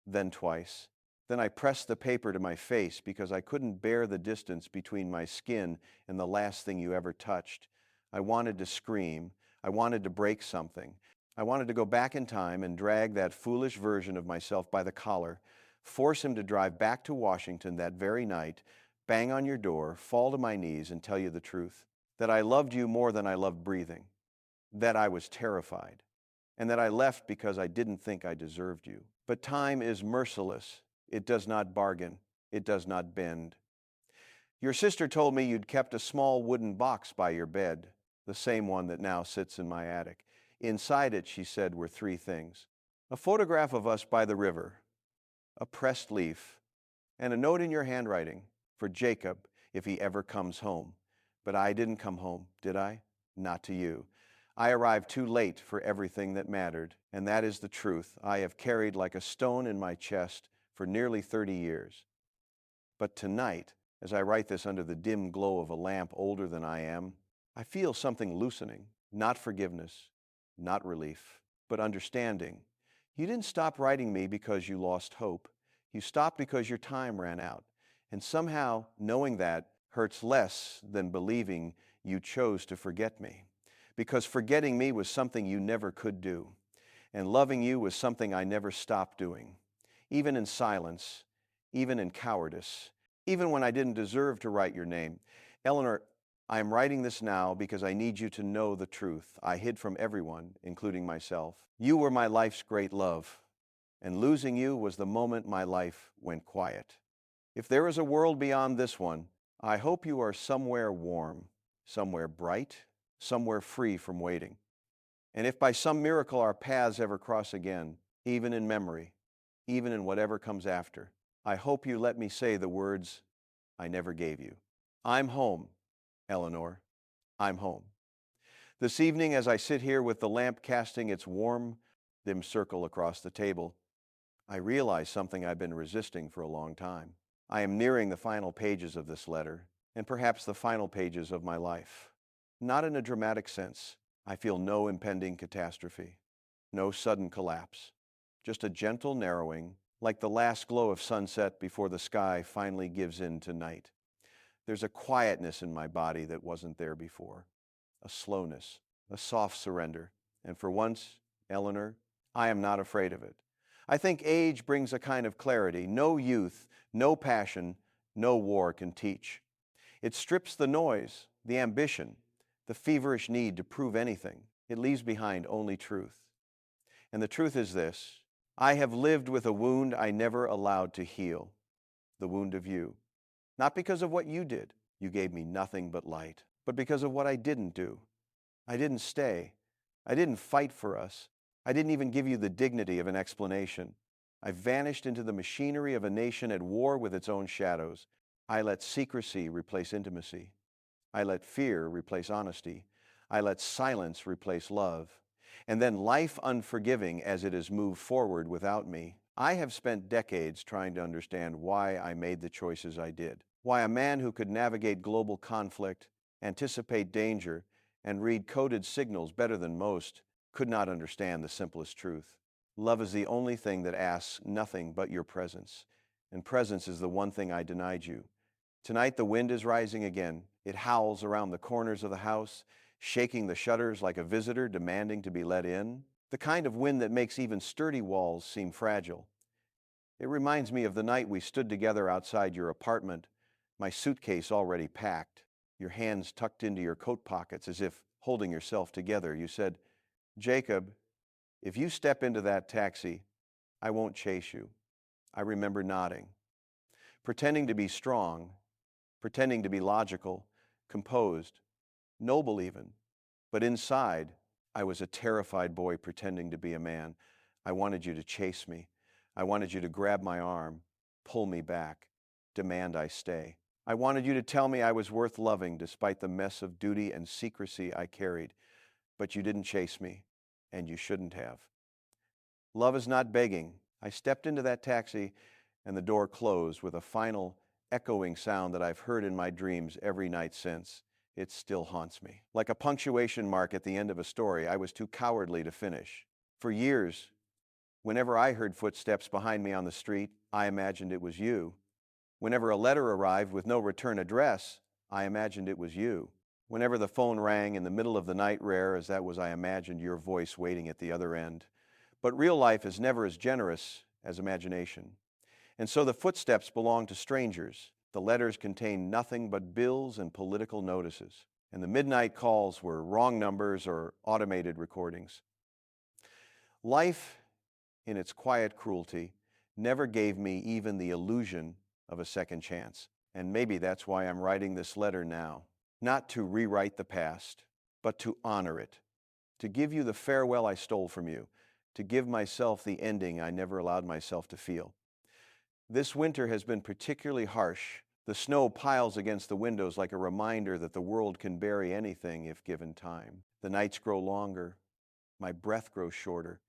then twice. Then I pressed the paper to my face because I couldn't bear the distance between my skin and the last thing you ever touched. I wanted to scream. I wanted to break something. I wanted to go back in time and drag that foolish version of myself by the collar, force him to drive back to Washington that very night, bang on your door, fall to my knees, and tell you the truth. That I loved you more than I loved breathing. That I was terrified. And that I left because I didn't think I deserved you. But time is merciless. It does not bargain. It does not bend. Your sister told me you'd kept a small wooden box by your bed, the same one that now sits in my attic. Inside it, she said, were 3 things. A photograph of us by the river, a pressed leaf, and a note in your handwriting for Jacob if he ever comes home. But I didn't come home, did I? Not to you. I arrived too late for everything that mattered, and that is the truth I have carried like a stone in my chest for nearly 30 years. But tonight, as I write this under the dim glow of a lamp older than I am, I feel something loosening, not forgiveness, not relief, but understanding. You didn't stop writing me because you lost hope. You stopped because your time ran out. And somehow, knowing that hurts less than believing you chose to forget me. Because forgetting me was something you never could do. And loving you was something I never stopped doing. Even in silence, even in cowardice, even when I didn't deserve to write your name. Eleanor, I am writing this now because I need you to know the truth I hid from everyone, including myself. You were my life's great love, and losing you was the moment my life went quiet. If there is a world beyond this one, I hope you are somewhere warm, somewhere bright, somewhere free from waiting. And if by some miracle our paths ever cross again, even in memory, even in whatever comes after, I hope you let me say the words I never gave you. I'm home, Eleanor. I'm home. This evening, as I sit here with the lamp casting its warm, dim circle across the table, I realize something I've been resisting for a long time. I am nearing the final pages of this letter, and perhaps the final pages of my life. Not in a dramatic sense. I feel no impending catastrophe, no sudden collapse, just a gentle narrowing, like the last glow of sunset before the sky finally gives in to night. There's a quietness in my body that wasn't there before, a slowness, a soft surrender. And for once, Eleanor, I am not afraid of it. I think age brings a kind of clarity no youth, no passion, no war can teach. It strips the noise, the ambition, the feverish need to prove anything. It leaves behind only truth. And the truth is this: I have lived with a wound I never allowed to heal, the wound of you. Not because of what you did, you gave me nothing but light, but because of what I didn't do. I didn't stay. I didn't fight for us. I didn't even give you the dignity of an explanation. I vanished into the machinery of a nation at war with its own shadows. I let secrecy replace intimacy. I let fear replace honesty. I let silence replace love. And then life unforgiving as it has moved forward without me. I have spent decades trying to understand why I made the choices I did. Why a man who could navigate global conflict, anticipate danger, and read coded signals better than most could not understand the simplest truth. Love is the only thing that asks nothing but your presence. And presence is the one thing I denied you. Tonight the wind is rising again. It howls around the corners of the house, shaking the shutters like a visitor demanding to be let in. The kind of wind that makes even sturdy walls seem fragile. It reminds me of the night we stood together outside your apartment, my suitcase already packed, your hands tucked into your coat pockets as if holding yourself together. You said, "Jacob, if you step into that taxi, I won't chase you." I remember nodding, pretending to be strong, pretending to be logical, composed, noble even. But inside, I was a terrified boy pretending to be a man. I wanted you to chase me. I wanted you to grab my arm, pull me back, demand I stay. I wanted you to tell me I was worth loving despite the mess of duty and secrecy I carried. But you didn't chase me, and you shouldn't have. Love is not begging. I stepped into that taxi, and the door closed with a final echoing sound that I've heard in my dreams every night since. It still haunts me. Like a punctuation mark at the end of a story, I was too cowardly to finish. For years, whenever I heard footsteps behind me on the street, I imagined it was you. Whenever a letter arrived with no return address, I imagined it was you. Whenever the phone rang in the middle of the night, rare as that was, I imagined your voice waiting at the other end. But real life is never as generous as imagination. And so the footsteps belong to strangers. The letters contained nothing but bills and political notices. And the midnight calls were wrong numbers or automated recordings. Life, in its quiet cruelty, never gave me even the illusion of a second chance. And maybe that's why I'm writing this letter now. Not to rewrite the past, but to honor it. To give you the farewell I stole from you. To give myself the ending I never allowed myself to feel. This winter has been particularly harsh. The snow piles against the windows like a reminder that the world can bury anything if given time. The nights grow longer. My breath grows shorter.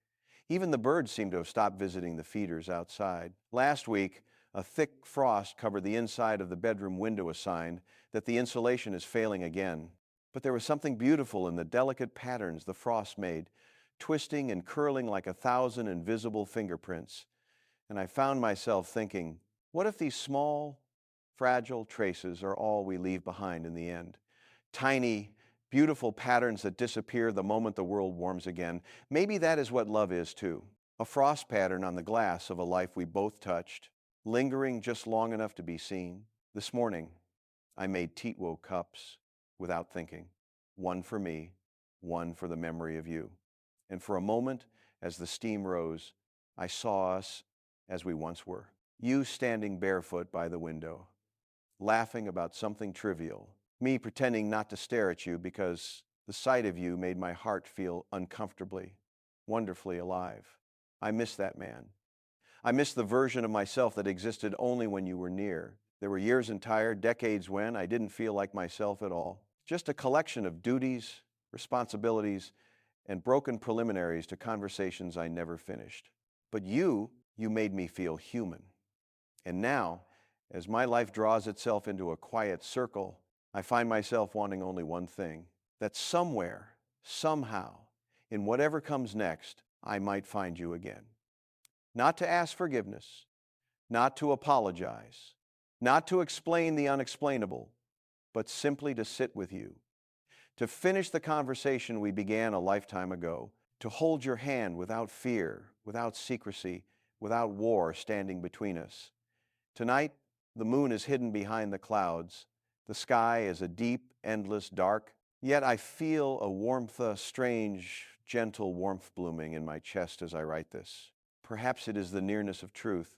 Even the birds seem to have stopped visiting the feeders outside. Last week, a thick frost covered the inside of the bedroom window, a sign that the insulation is failing again. But there was something beautiful in the delicate patterns the frost made, twisting and curling like 1,000 invisible fingerprints. And I found myself thinking, what if these small, fragile traces are all we leave behind in the end? Tiny, beautiful patterns that disappear the moment the world warms again. Maybe that is what love is too. A frost pattern on the glass of a life we both touched, lingering just long enough to be seen. This morning, I made Teatwo cups without thinking. One for me, one for the memory of you. And for a moment, as the steam rose, I saw us as we once were. You standing barefoot by the window, laughing about something trivial. Me pretending not to stare at you because the The sight of you made my heart feel uncomfortably, wonderfully alive. I miss that man. I miss the version of myself that existed only when you were near. There were years entire, decades when I didn't feel like myself at all. Just a collection of duties, responsibilities, and broken preliminaries to conversations I never finished. But you made me feel human. And now, as my life draws itself into a quiet circle, I find myself wanting only one thing: that somewhere, somehow, in whatever comes next, I might find you again. Not to ask forgiveness, not to apologize, not to explain the unexplainable, but simply to sit with you, to finish the conversation we began a lifetime ago, to hold your hand without fear, without secrecy, without war standing between us. Tonight, the moon is hidden behind the clouds. The sky is a deep, endless dark, yet I feel a warmth, a strange, gentle warmth blooming in my chest as I write this. Perhaps it is the nearness of truth.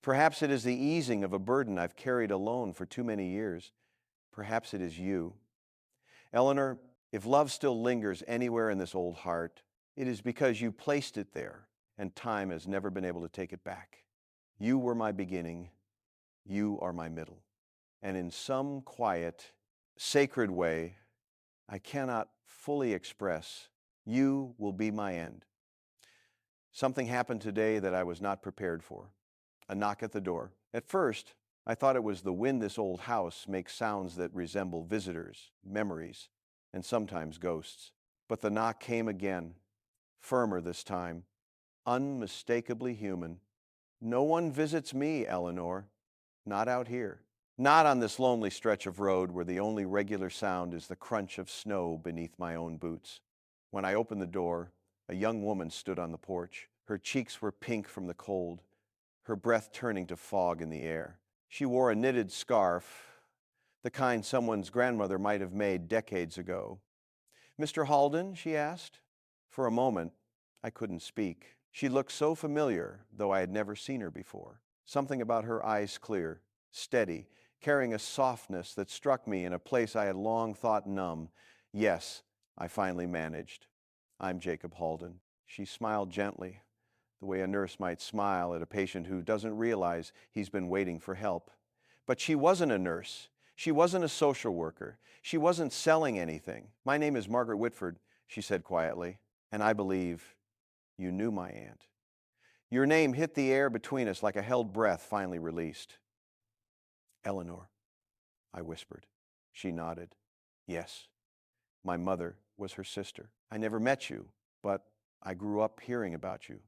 Perhaps it is the easing of a burden I've carried alone for too many years. Perhaps it is you. Eleanor, if love still lingers anywhere in this old heart, it is because you placed it there, and time has never been able to take it back. You were my beginning. You are my middle. And in some quiet, sacred way I cannot fully express, you will be my end. Something happened today that I was not prepared for. A knock at the door. At first, I thought it was the wind. This old house makes sounds that resemble visitors, memories, and sometimes ghosts. But the knock came again, firmer this time, unmistakably human. No one visits me, Eleanor. Not out here. Not on this lonely stretch of road where the only regular sound is the crunch of snow beneath my own boots. When I opened the door, a young woman stood on the porch. Her cheeks were pink from the cold, her breath turning to fog in the air. She wore a knitted scarf, the kind someone's grandmother might have made decades ago. "Mr. Halden?" she asked. For a moment, I couldn't speak. She looked so familiar, though I had never seen her before. Something about her eyes clear, steady, carrying a softness that struck me in a place I had long thought numb. Yes, I finally managed. "I'm Jacob Halden." She smiled gently, the way a nurse might smile at a patient who doesn't realize he's been waiting for help. But she wasn't a nurse. She wasn't a social worker. She wasn't selling anything. "My name is Margaret Whitford," she said quietly, "and I believe you knew my aunt." Your name hit the air between us like a held breath finally released. "Eleanor," I whispered. She nodded. "Yes, my mother was her sister. I never met you, but I grew up hearing about you."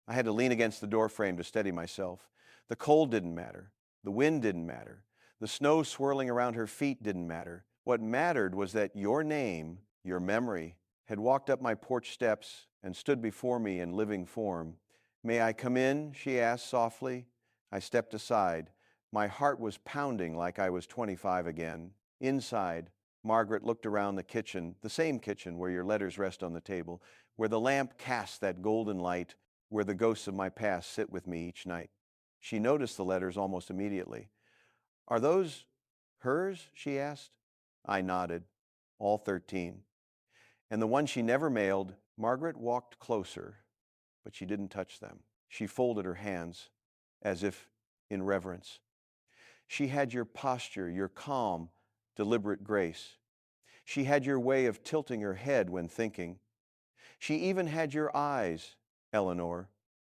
I had to lean against the doorframe to steady myself. The cold didn't matter. The wind didn't matter. The snow swirling around her feet didn't matter. What mattered was that your name, your memory, had walked up my porch steps and stood before me in living form. "May I come in?" she asked softly. I stepped aside. My heart was pounding like I was 25 again. Inside, Margaret looked around the kitchen, the same kitchen where your letters rest on the table, where the lamp casts that golden light, where the ghosts of my past sit with me each night. She noticed the letters almost immediately. "Are those hers?" she asked. I nodded. All 13. And the one she never mailed. Margaret walked closer, but she didn't touch them. She folded her hands as if in reverence. She had your posture, your calm, deliberate grace. She had your way of tilting her head when thinking. She even had your eyes, Eleanor.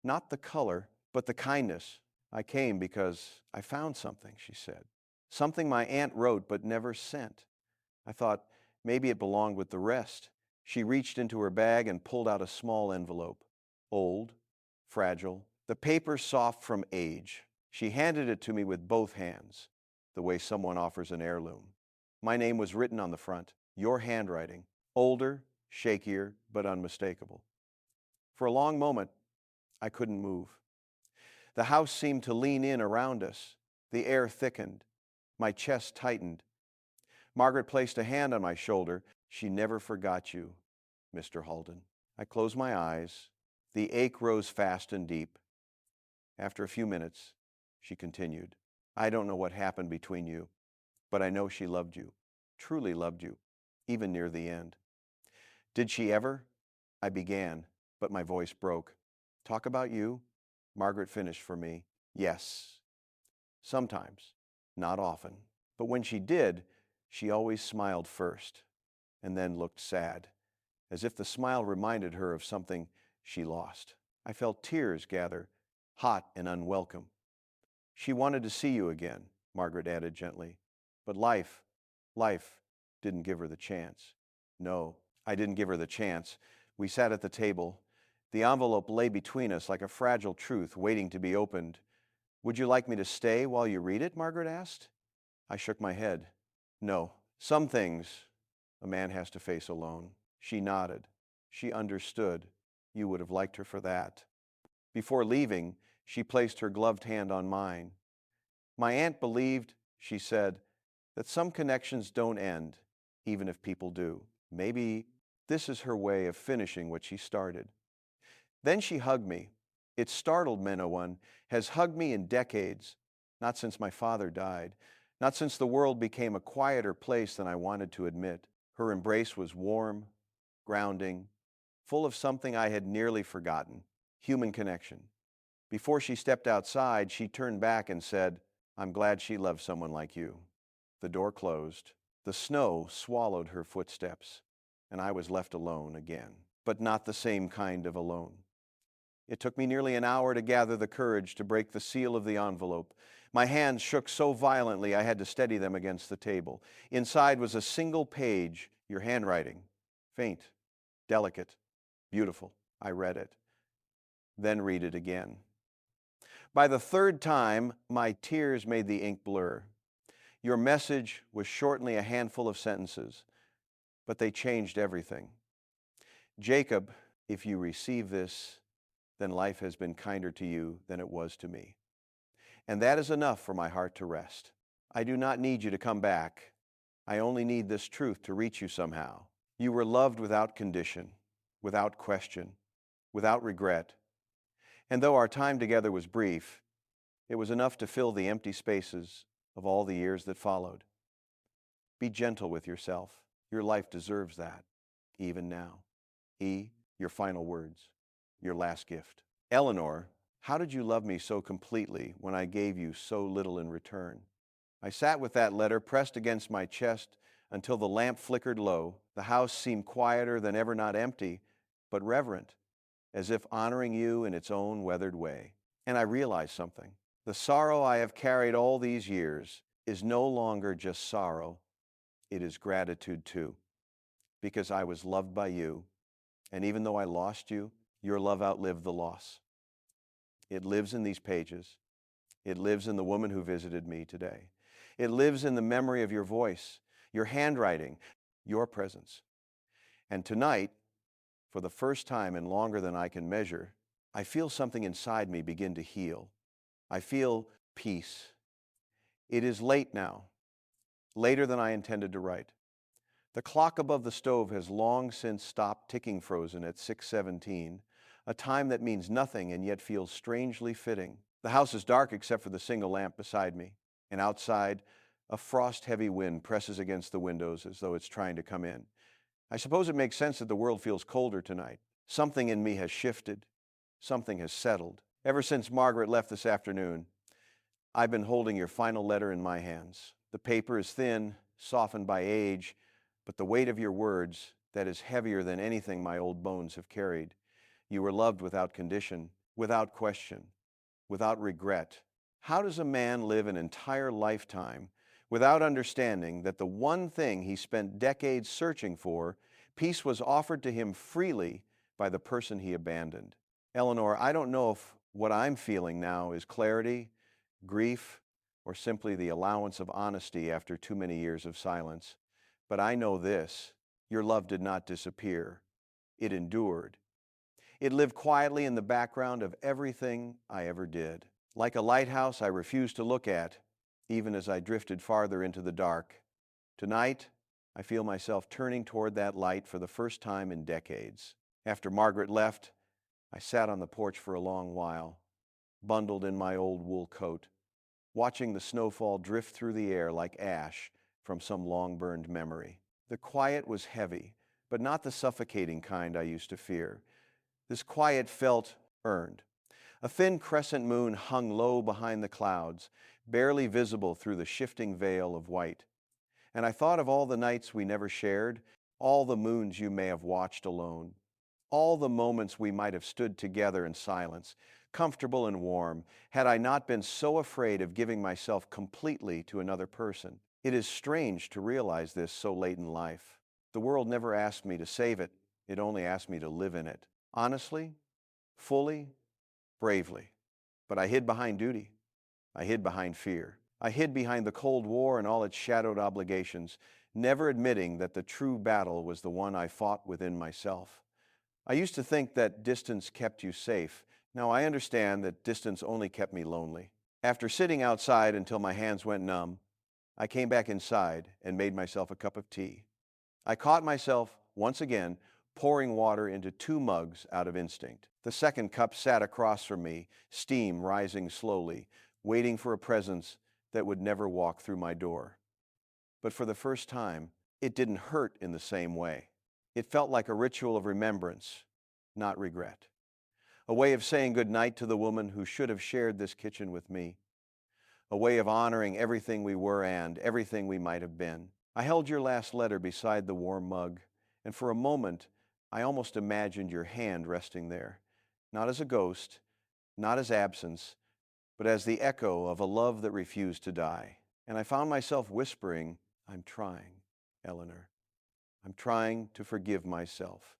Not the color, but the kindness. "I came because I found something," she said. "Something my aunt wrote but never sent." I thought maybe it belonged with the rest. She reached into her bag and pulled out a small envelope. Old, fragile, the paper soft from age. She handed it to me with both hands, the way someone offers an heirloom. My name was written on the front, your handwriting, older, shakier, but unmistakable. For a long moment, I couldn't move. The house seemed to lean in around us. The air thickened. My chest tightened. Margaret placed a hand on my shoulder. "She never forgot you, Mr. Halden." I closed my eyes. The ache rose fast and deep. After a few minutes, she continued, "I don't know what happened between you, but I know she loved you, truly loved you, even near the end. Did she ever? I began, but my voice broke. Talk about you? Margaret finished for me. Yes. Sometimes. Not often. But when she did, she always smiled first, and then looked sad, as if the smile reminded her of something she lost. I felt tears gather, hot and unwelcome. She wanted to see you again, Margaret added gently. But life didn't give her the chance. No, I didn't give her the chance. We sat at the table. The envelope lay between us like a fragile truth waiting to be opened. Would you like me to stay while you read it? Margaret asked. I shook my head. No, some things a man has to face alone. She nodded. She understood. You would have liked her for that. Before leaving, she placed her gloved hand on mine. My aunt believed, she said, that some connections don't end, even if people do. Maybe this is her way of finishing what she started. Then she hugged me. It startled me. No one has hugged me in decades, not since my father died, not since the world became a quieter place than I wanted to admit. Her embrace was warm, grounding, full of something I had nearly forgotten, human connection. Before she stepped outside, she turned back and said, I'm glad she loves someone like you. The door closed. The snow swallowed her footsteps, and I was left alone again, but not the same kind of alone. It took me nearly an hour to gather the courage to break the seal of the envelope. My hands shook so violently I had to steady them against the table. Inside was a single page, your handwriting, faint, delicate, beautiful. I read it, then read it again. By the third time, my tears made the ink blur. Your message was shortly a handful of sentences, but they changed everything. Jacob, if you receive this, then life has been kinder to you than it was to me. And that is enough for my heart to rest. I do not need you to come back. I only need this truth to reach you somehow. You were loved without condition, without question, without regret. And though our time together was brief, it was enough to fill the empty spaces of all the years that followed. Be gentle with yourself. Your life deserves that, even now. Your final words, your last gift. Eleanor, how did you love me so completely when I gave you so little in return? I sat with that letter pressed against my chest until the lamp flickered low. The house seemed quieter than ever, not empty, but reverent, as if honoring you in its own weathered way. And I realized something. The sorrow I have carried all these years is no longer just sorrow. It is gratitude too, because I was loved by you. And even though I lost you, your love outlived the loss. It lives in these pages. It lives in the woman who visited me today. It lives in the memory of your voice, your handwriting, your presence. And tonight, for the first time and longer than I can measure, I feel something inside me begin to heal. I feel peace. It is late now, later than I intended to write. The clock above the stove has long since stopped ticking frozen at 6:17, a time that means nothing and yet feels strangely fitting. The house is dark except for the single lamp beside me, and outside, a frost-heavy wind presses against the windows as though it's trying to come in. I suppose it makes sense that the world feels colder tonight. Something in me has shifted. Something has settled. Ever since Margaret left this afternoon, I've been holding your final letter in my hands. The paper is thin, softened by age, but the weight of your words, that is heavier than anything my old bones have carried. You were loved without condition, without question, without regret. How does a man live an entire lifetime without understanding that the one thing he spent decades searching for, peace was offered to him freely by the person he abandoned? Eleanor, I don't know if what I'm feeling now is clarity, grief, or simply the allowance of honesty after too many years of silence. But I know this, your love did not disappear. It endured. It lived quietly in the background of everything I ever did. Like a lighthouse I refused to look at, even as I drifted farther into the dark. Tonight, I feel myself turning toward that light for the first time in decades. After Margaret left, I sat on the porch for a long while, bundled in my old wool coat, watching the snowfall drift through the air like ash from some long-burned memory. The quiet was heavy, but not the suffocating kind I used to fear. This quiet felt earned. A thin crescent moon hung low behind the clouds, barely visible through the shifting veil of white. And I thought of all the nights we never shared, all the moons you may have watched alone, all the moments we might have stood together in silence, comfortable and warm, had I not been so afraid of giving myself completely to another person. It is strange to realize this so late in life. The world never asked me to save it. It only asked me to live in it. Honestly, fully, bravely. But I hid behind duty. I hid behind fear. I hid behind the Cold War and all its shadowed obligations, never admitting that the true battle was the one I fought within myself. I used to think that distance kept you safe. Now I understand that distance only kept me lonely. After sitting outside until my hands went numb, I came back inside and made myself a cup of tea. I caught myself, once again, pouring water into 2 mugs out of instinct. The second cup sat across from me, steam rising slowly, waiting for a presence that would never walk through my door. But for the first time, it didn't hurt in the same way. It felt like a ritual of remembrance, not regret. A way of saying goodnight to the woman who should have shared this kitchen with me. A way of honoring everything we were and everything we might have been. I held your last letter beside the warm mug, and for a moment, I almost imagined your hand resting there, not as a ghost, not as absence, but as the echo of a love that refused to die. And I found myself whispering, "I'm trying, Eleanor. I'm trying to forgive myself."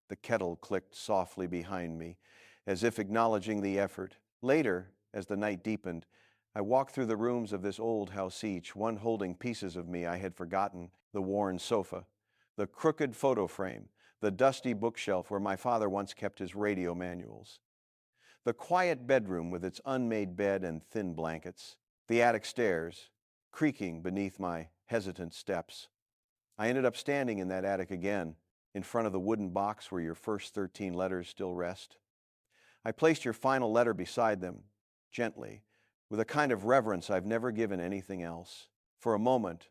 The kettle clicked softly behind me, as if acknowledging the effort. Later, as the night deepened, I walked through the rooms of this old house, each one holding pieces of me I had forgotten: the worn sofa, the crooked photo frame, the dusty bookshelf where my father once kept his radio manuals, the quiet bedroom with its unmade bed and thin blankets, the attic stairs, creaking beneath my hesitant steps. I ended up standing in that attic again, in front of the wooden box where your first 13 letters still rest. I placed your final letter beside them, gently, with a kind of reverence I've never given anything else. For a moment,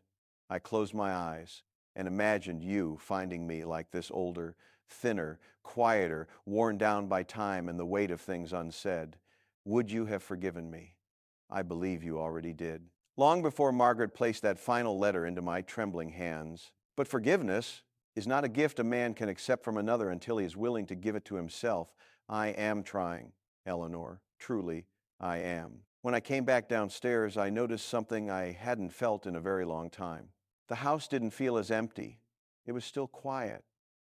I closed my eyes and imagined you finding me like this, older, thinner, quieter, worn down by time and the weight of things unsaid. Would you have forgiven me? I believe you already did. Long before Margaret placed that final letter into my trembling hands. But forgiveness is not a gift a man can accept from another until he is willing to give it to himself. I am trying, Eleanor. Truly, I am. When I came back downstairs, I noticed something I hadn't felt in a very long time. The house didn't feel as empty. It was still quiet,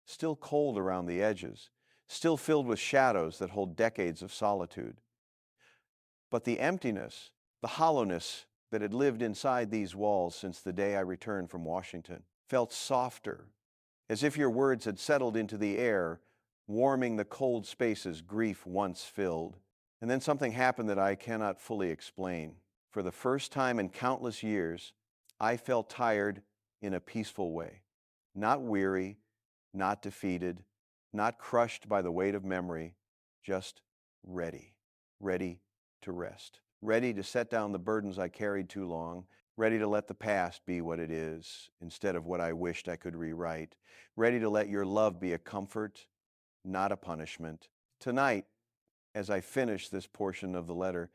still cold around the edges, still filled with shadows that hold decades of solitude. But the emptiness, the hollowness that had lived inside these walls since the day I returned from Washington, felt softer, as if your words had settled into the air, warming the cold spaces grief once filled. And then something happened that I cannot fully explain. For the first time in countless years, I felt tired in a peaceful way. Not weary, not defeated, not crushed by the weight of memory, just ready. Ready to rest. Ready to set down the burdens I carried too long. Ready to let the past be what it is, instead of what I wished I could rewrite. Ready to let your love be a comfort, not a punishment. Tonight, as I finish this portion of the letter,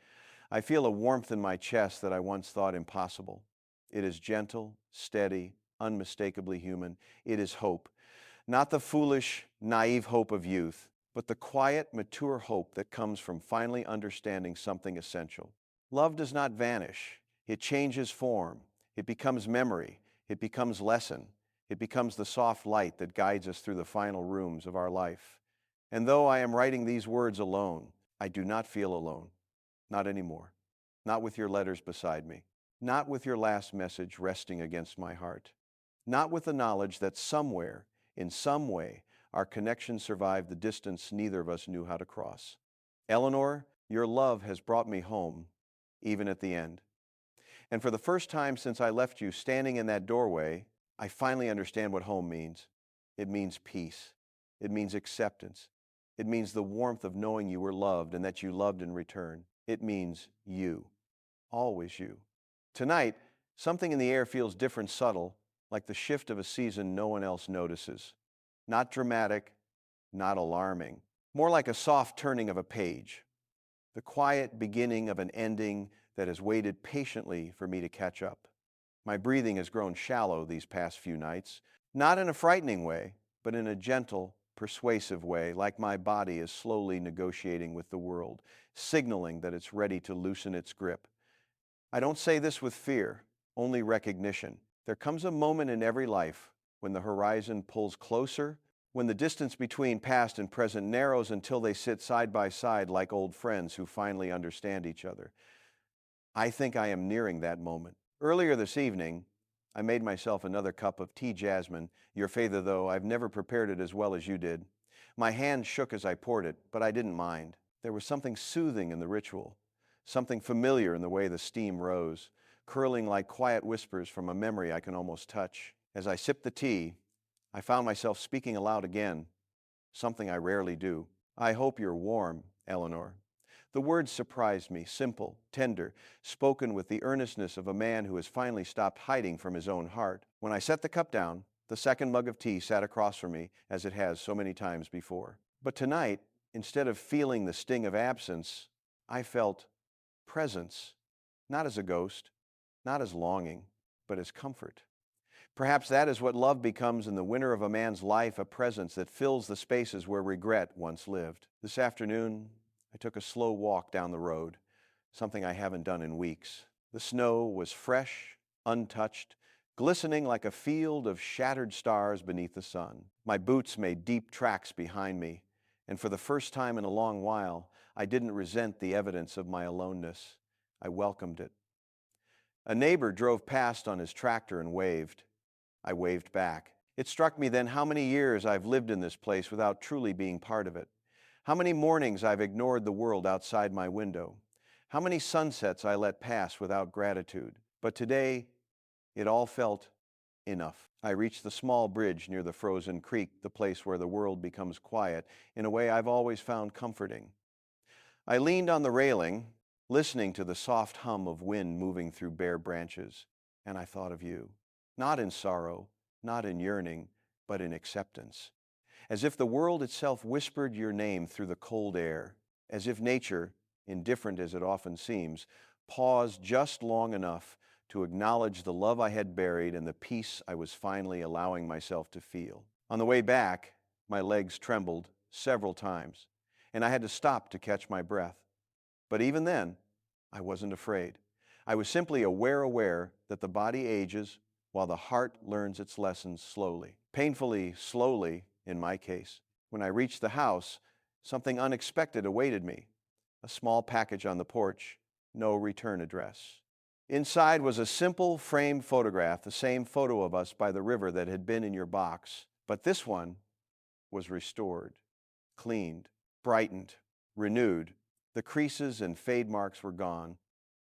I feel a warmth in my chest that I once thought impossible. It is gentle, steady, unmistakably human. It is hope. Not the foolish, naive hope of youth, but the quiet, mature hope that comes from finally understanding something essential. Love does not vanish. It changes form. It becomes memory. It becomes lesson. It becomes the soft light that guides us through the final rooms of our life. And though I am writing these words alone, I do not feel alone. Not anymore. Not with your letters beside me. Not with your last message resting against my heart. Not with the knowledge that somewhere, in some way, our connection survived the distance neither of us knew how to cross. Eleanor, your love has brought me home, even at the end. And for the first time since I left you standing in that doorway, I finally understand what home means. It means peace. It means acceptance. It means the warmth of knowing you were loved and that you loved in return. It means you. Always you. Tonight, something in the air feels different, subtle, like the shift of a season no one else notices. Not dramatic, not alarming. More like a soft turning of a page, the quiet beginning of an ending that has waited patiently for me to catch up. My breathing has grown shallow these past few nights, not in a frightening way, but in a gentle, persuasive way, like my body is slowly negotiating with the world, signaling that it's ready to loosen its grip. I don't say this with fear, only recognition. There comes a moment in every life when the horizon pulls closer, when the distance between past and present narrows until they sit side by side like old friends who finally understand each other. I think I am nearing that moment. Earlier this evening, I made myself another cup of tea jasmine. Your favor, though, I've never prepared it as well as you did. My hand shook as I poured it, but I didn't mind. There was something soothing in the ritual, something familiar in the way the steam rose, curling like quiet whispers from a memory I can almost touch. As I sipped the tea, I found myself speaking aloud again, something I rarely do. I hope you're warm, Eleanor. The words surprised me, simple, tender, spoken with the earnestness of a man who has finally stopped hiding from his own heart. When I set the cup down, the second mug of tea sat across from me, as it has so many times before. But tonight, instead of feeling the sting of absence, I felt presence, not as a ghost, not as longing, but as comfort. Perhaps that is what love becomes in the winter of a man's life, a presence that fills the spaces where regret once lived. This afternoon, I took a slow walk down the road, something I haven't done in weeks. The snow was fresh, untouched, glistening like a field of shattered stars beneath the sun. My boots made deep tracks behind me, and for the first time in a long while, I didn't resent the evidence of my aloneness. I welcomed it. A neighbor drove past on his tractor and waved. I waved back. It struck me then how many years I've lived in this place without truly being part of it. How many mornings I've ignored the world outside my window. How many sunsets I let pass without gratitude. But today, it all felt enough. I reached the small bridge near the frozen creek, the place where the world becomes quiet, in a way I've always found comforting. I leaned on the railing, listening to the soft hum of wind moving through bare branches, and I thought of you. Not in sorrow, not in yearning, but in acceptance. As if the world itself whispered your name through the cold air, as if nature, indifferent as it often seems, paused just long enough to acknowledge the love I had buried and the peace I was finally allowing myself to feel. On the way back, my legs trembled several times, and I had to stop to catch my breath. But even then, I wasn't afraid. I was simply aware that the body ages while the heart learns its lessons slowly. Painfully slowly, in my case. When I reached the house, something unexpected awaited me. A small package on the porch, no return address. Inside was a simple framed photograph, the same photo of us by the river that had been in your box. But this one was restored, cleaned, brightened, renewed. The creases and fade marks were gone.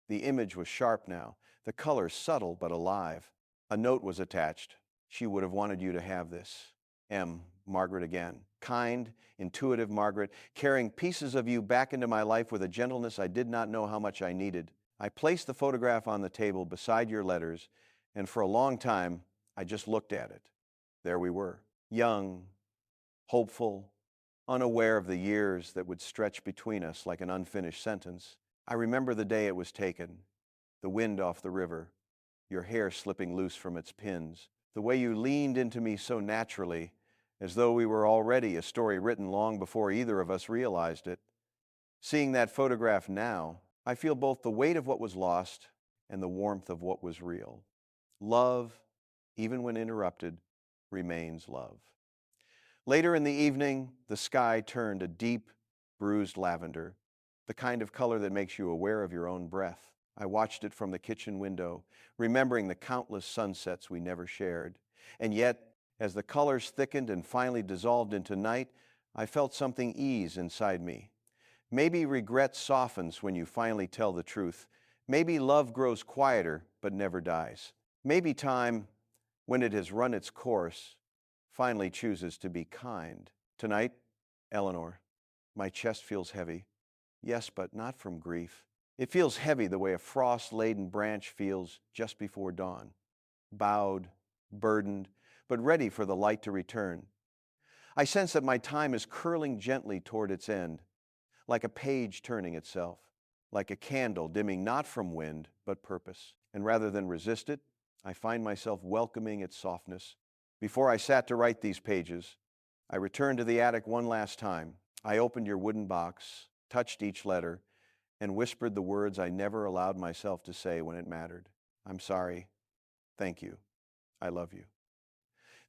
The image was sharp now, the color subtle but alive. A note was attached. She would have wanted you to have this. M. Margaret again. Kind, intuitive Margaret, carrying pieces of you back into my life with a gentleness I did not know how much I needed. I placed the photograph on the table beside your letters, and for a long time, I just looked at it. There we were, young, hopeful, unaware of the years that would stretch between us like an unfinished sentence. I remember the day it was taken, the wind off the river, your hair slipping loose from its pins, the way you leaned into me so naturally, as though we were already a story written long before either of us realized it. Seeing that photograph now, I feel both the weight of what was lost and the warmth of what was real. Love, even when interrupted, remains love. Later in the evening, the sky turned a deep, bruised lavender, the kind of color that makes you aware of your own breath. I watched it from the kitchen window, remembering the countless sunsets we never shared. And yet, as the colors thickened and finally dissolved into night, I felt something ease inside me. Maybe regret softens when you finally tell the truth. Maybe love grows quieter but never dies. Maybe time, when it has run its course, finally chooses to be kind. Tonight, Eleanor, my chest feels heavy. Yes, but not from grief. It feels heavy the way a frost-laden branch feels just before dawn. Bowed, burdened, but ready for the light to return. I sense that my time is curling gently toward its end, like a page turning itself, like a candle dimming not from wind, but purpose. And rather than resist it, I find myself welcoming its softness. Before I sat to write these pages, I returned to the attic one last time. I opened your wooden box, touched each letter, and whispered the words I never allowed myself to say when it mattered. I'm sorry. Thank you. I love you.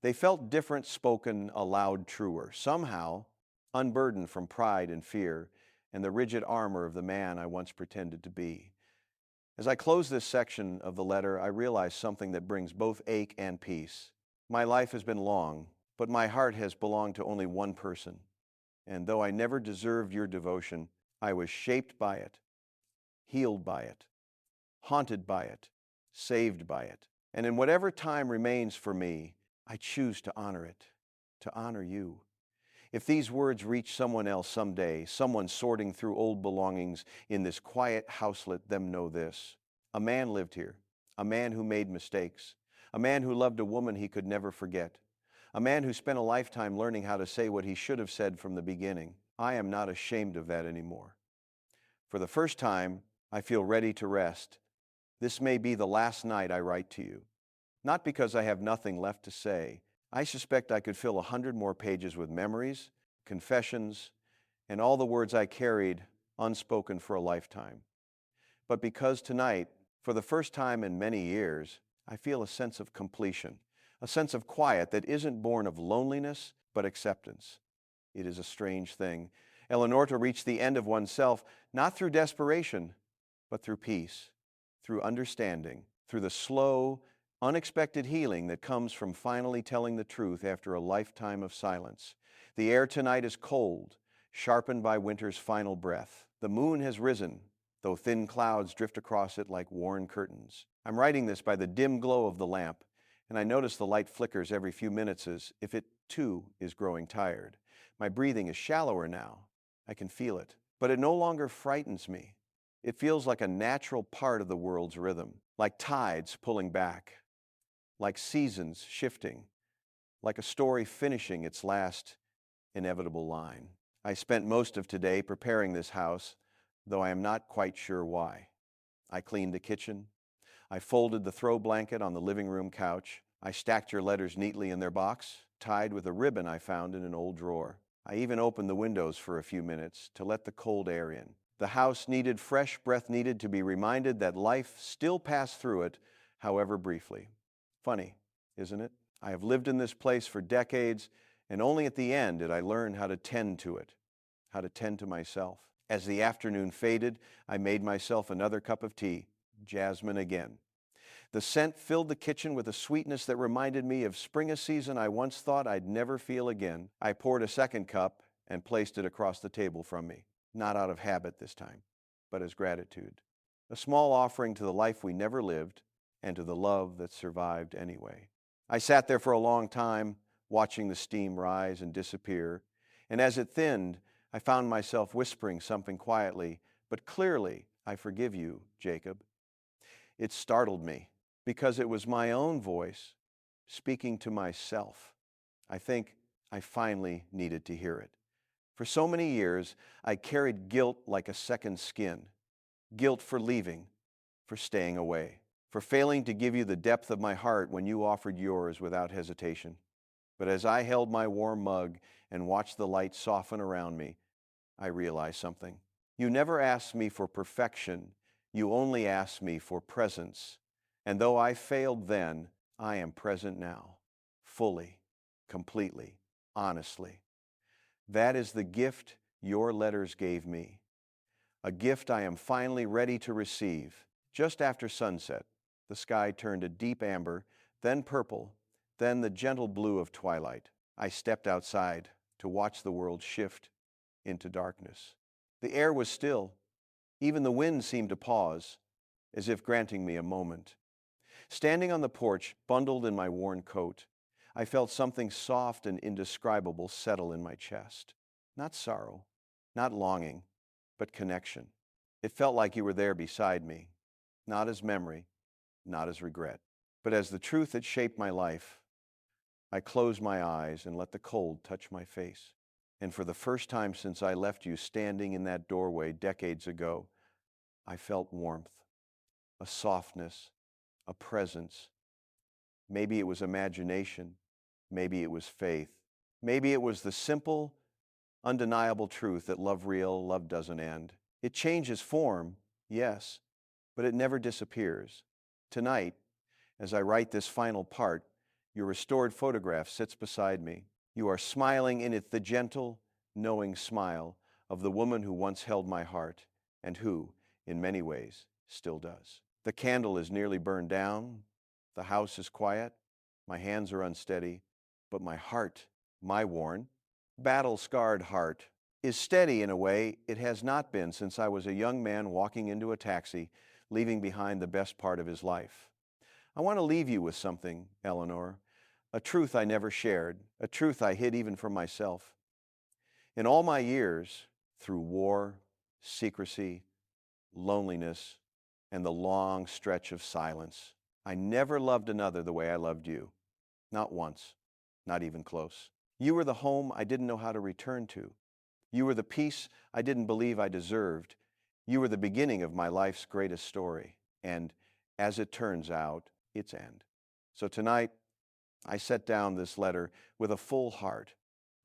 They felt different spoken aloud truer, somehow unburdened from pride and fear and the rigid armor of the man I once pretended to be. As I close this section of the letter, I realize something that brings both ache and peace. My life has been long, but my heart has belonged to only one person. And though I never deserved your devotion, I was shaped by it, healed by it, haunted by it, saved by it. And in whatever time remains for me, I choose to honor it, to honor you. If these words reach someone else someday, someone sorting through old belongings in this quiet house, let them know this. A man lived here, a man who made mistakes, a man who loved a woman he could never forget, a man who spent a lifetime learning how to say what he should have said from the beginning. I am not ashamed of that anymore. For the first time, I feel ready to rest. This may be the last night I write to you. Not because I have nothing left to say. I suspect I could fill 100 more pages with memories, confessions, and all the words I carried unspoken for a lifetime. But because tonight, for the first time in many years, I feel a sense of completion, a sense of quiet that isn't born of loneliness, but acceptance. It is a strange thing, Eleanor, to reach the end of oneself, not through desperation, but through peace, through understanding, through the slow, unexpected healing that comes from finally telling the truth after a lifetime of silence. The air tonight is cold, sharpened by winter's final breath. The moon has risen, though thin clouds drift across it like worn curtains. I'm writing this by the dim glow of the lamp, and I notice the light flickers every few minutes as if it, too, is growing tired. My breathing is shallower now. I can feel it, but it no longer frightens me. It feels like a natural part of the world's rhythm, like tides pulling back, like seasons shifting, like a story finishing its last inevitable line. I spent most of today preparing this house, though I am not quite sure why. I cleaned the kitchen. I folded the throw blanket on the living room couch. I stacked your letters neatly in their box, tied with a ribbon I found in an old drawer. I even opened the windows for a few minutes to let the cold air in. The house needed fresh breath, needed to be reminded that life still passed through it, however briefly. Funny, isn't it? I have lived in this place for decades, and only at the end did I learn how to tend to it, how to tend to myself. As the afternoon faded, I made myself another cup of tea, jasmine again. The scent filled the kitchen with a sweetness that reminded me of spring, a season I once thought I'd never feel again. I poured a second cup and placed it across the table from me, not out of habit this time, but as gratitude. A small offering to the life we never lived and to the love that survived anyway. I sat there for a long time, watching the steam rise and disappear, and as it thinned, I found myself whispering something quietly, but clearly, I forgive you, Jacob. It startled me, because it was my own voice speaking to myself. I think I finally needed to hear it. For so many years, I carried guilt like a second skin. Guilt for leaving, for staying away, for failing to give you the depth of my heart when you offered yours without hesitation. But as I held my warm mug and watched the light soften around me, I realized something. You never asked me for perfection. You only asked me for presence. And though I failed then, I am present now, fully, completely, honestly. That is the gift your letters gave me, a gift I am finally ready to receive. Just after sunset, the sky turned a deep amber, then purple, then the gentle blue of twilight. I stepped outside to watch the world shift into darkness. The air was still. Even the wind seemed to pause, as if granting me a moment. Standing on the porch, bundled in my worn coat, I felt something soft and indescribable settle in my chest. Not sorrow, not longing, but connection. It felt like you were there beside me, not as memory, not as regret, but as the truth that shaped my life. I close my eyes and let the cold touch my face. And for the first time since I left you standing in that doorway decades ago, I felt warmth, a softness, a presence. Maybe it was imagination. Maybe it was faith. Maybe it was the simple, undeniable truth that love real, love doesn't end. It changes form, yes, but it never disappears. Tonight, as I write this final part, your restored photograph sits beside me. You are smiling in it the gentle, knowing smile of the woman who once held my heart and who, in many ways, still does. The candle is nearly burned down. The house is quiet. My hands are unsteady, but my heart, my worn, battle-scarred heart, is steady in a way it has not been since I was a young man walking into a taxi, leaving behind the best part of his life. I want to leave you with something, Eleanor, a truth I never shared, a truth I hid even from myself. In all my years, through war, secrecy, loneliness, and the long stretch of silence, I never loved another the way I loved you. Not once, not even close. You were the home I didn't know how to return to. You were the peace I didn't believe I deserved. You were the beginning of my life's greatest story, and as it turns out, its end. So tonight, I set down this letter with a full heart,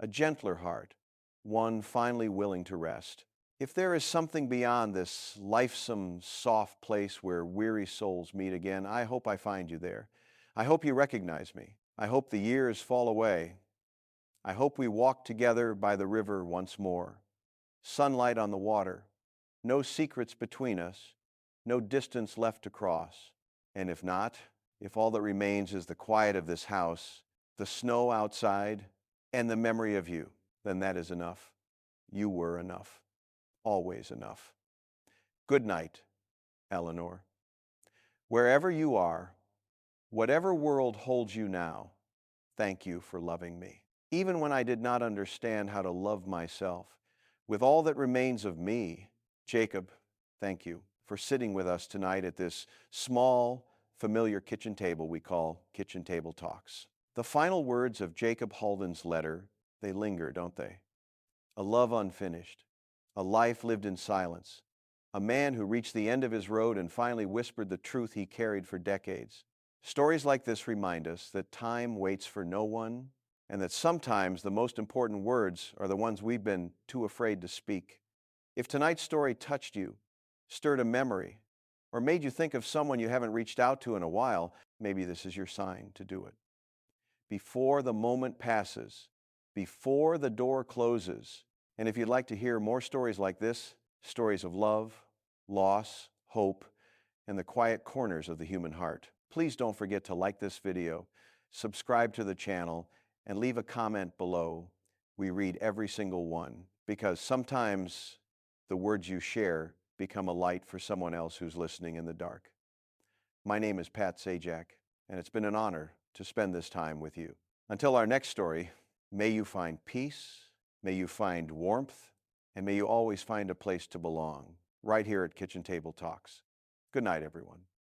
a gentler heart, one finally willing to rest. If there is something beyond this lifesome, soft place where weary souls meet again, I hope I find you there. I hope you recognize me. I hope the years fall away. I hope we walk together by the river once more. Sunlight on the water, no secrets between us, no distance left to cross. And if not, if all that remains is the quiet of this house, the snow outside, and the memory of you, then that is enough. You were enough, always enough. Good night, Eleanor. Wherever you are, whatever world holds you now, thank you for loving me. Even when I did not understand how to love myself, with all that remains of me, Jacob, thank you for sitting with us tonight at this small, familiar kitchen table we call Kitchen Table Talks. The final words of Jacob Halden's letter, they linger, don't they? A love unfinished, a life lived in silence, a man who reached the end of his road and finally whispered the truth he carried for decades. Stories like this remind us that time waits for no one, and that sometimes the most important words are the ones we've been too afraid to speak. If tonight's story touched you, stirred a memory, or made you think of someone you haven't reached out to in a while, maybe this is your sign to do it. Before the moment passes, before the door closes, and if you'd like to hear more stories like this, stories of love, loss, hope, and the quiet corners of the human heart, please don't forget to like this video, subscribe to the channel, and leave a comment below. We read every single one, because sometimes the words you share become a light for someone else who's listening in the dark. My name is Pat Sajak, and it's been an honor to spend this time with you. Until our next story, may you find peace, may you find warmth, and may you always find a place to belong, right here at Kitchen Table Talks. Good night, everyone.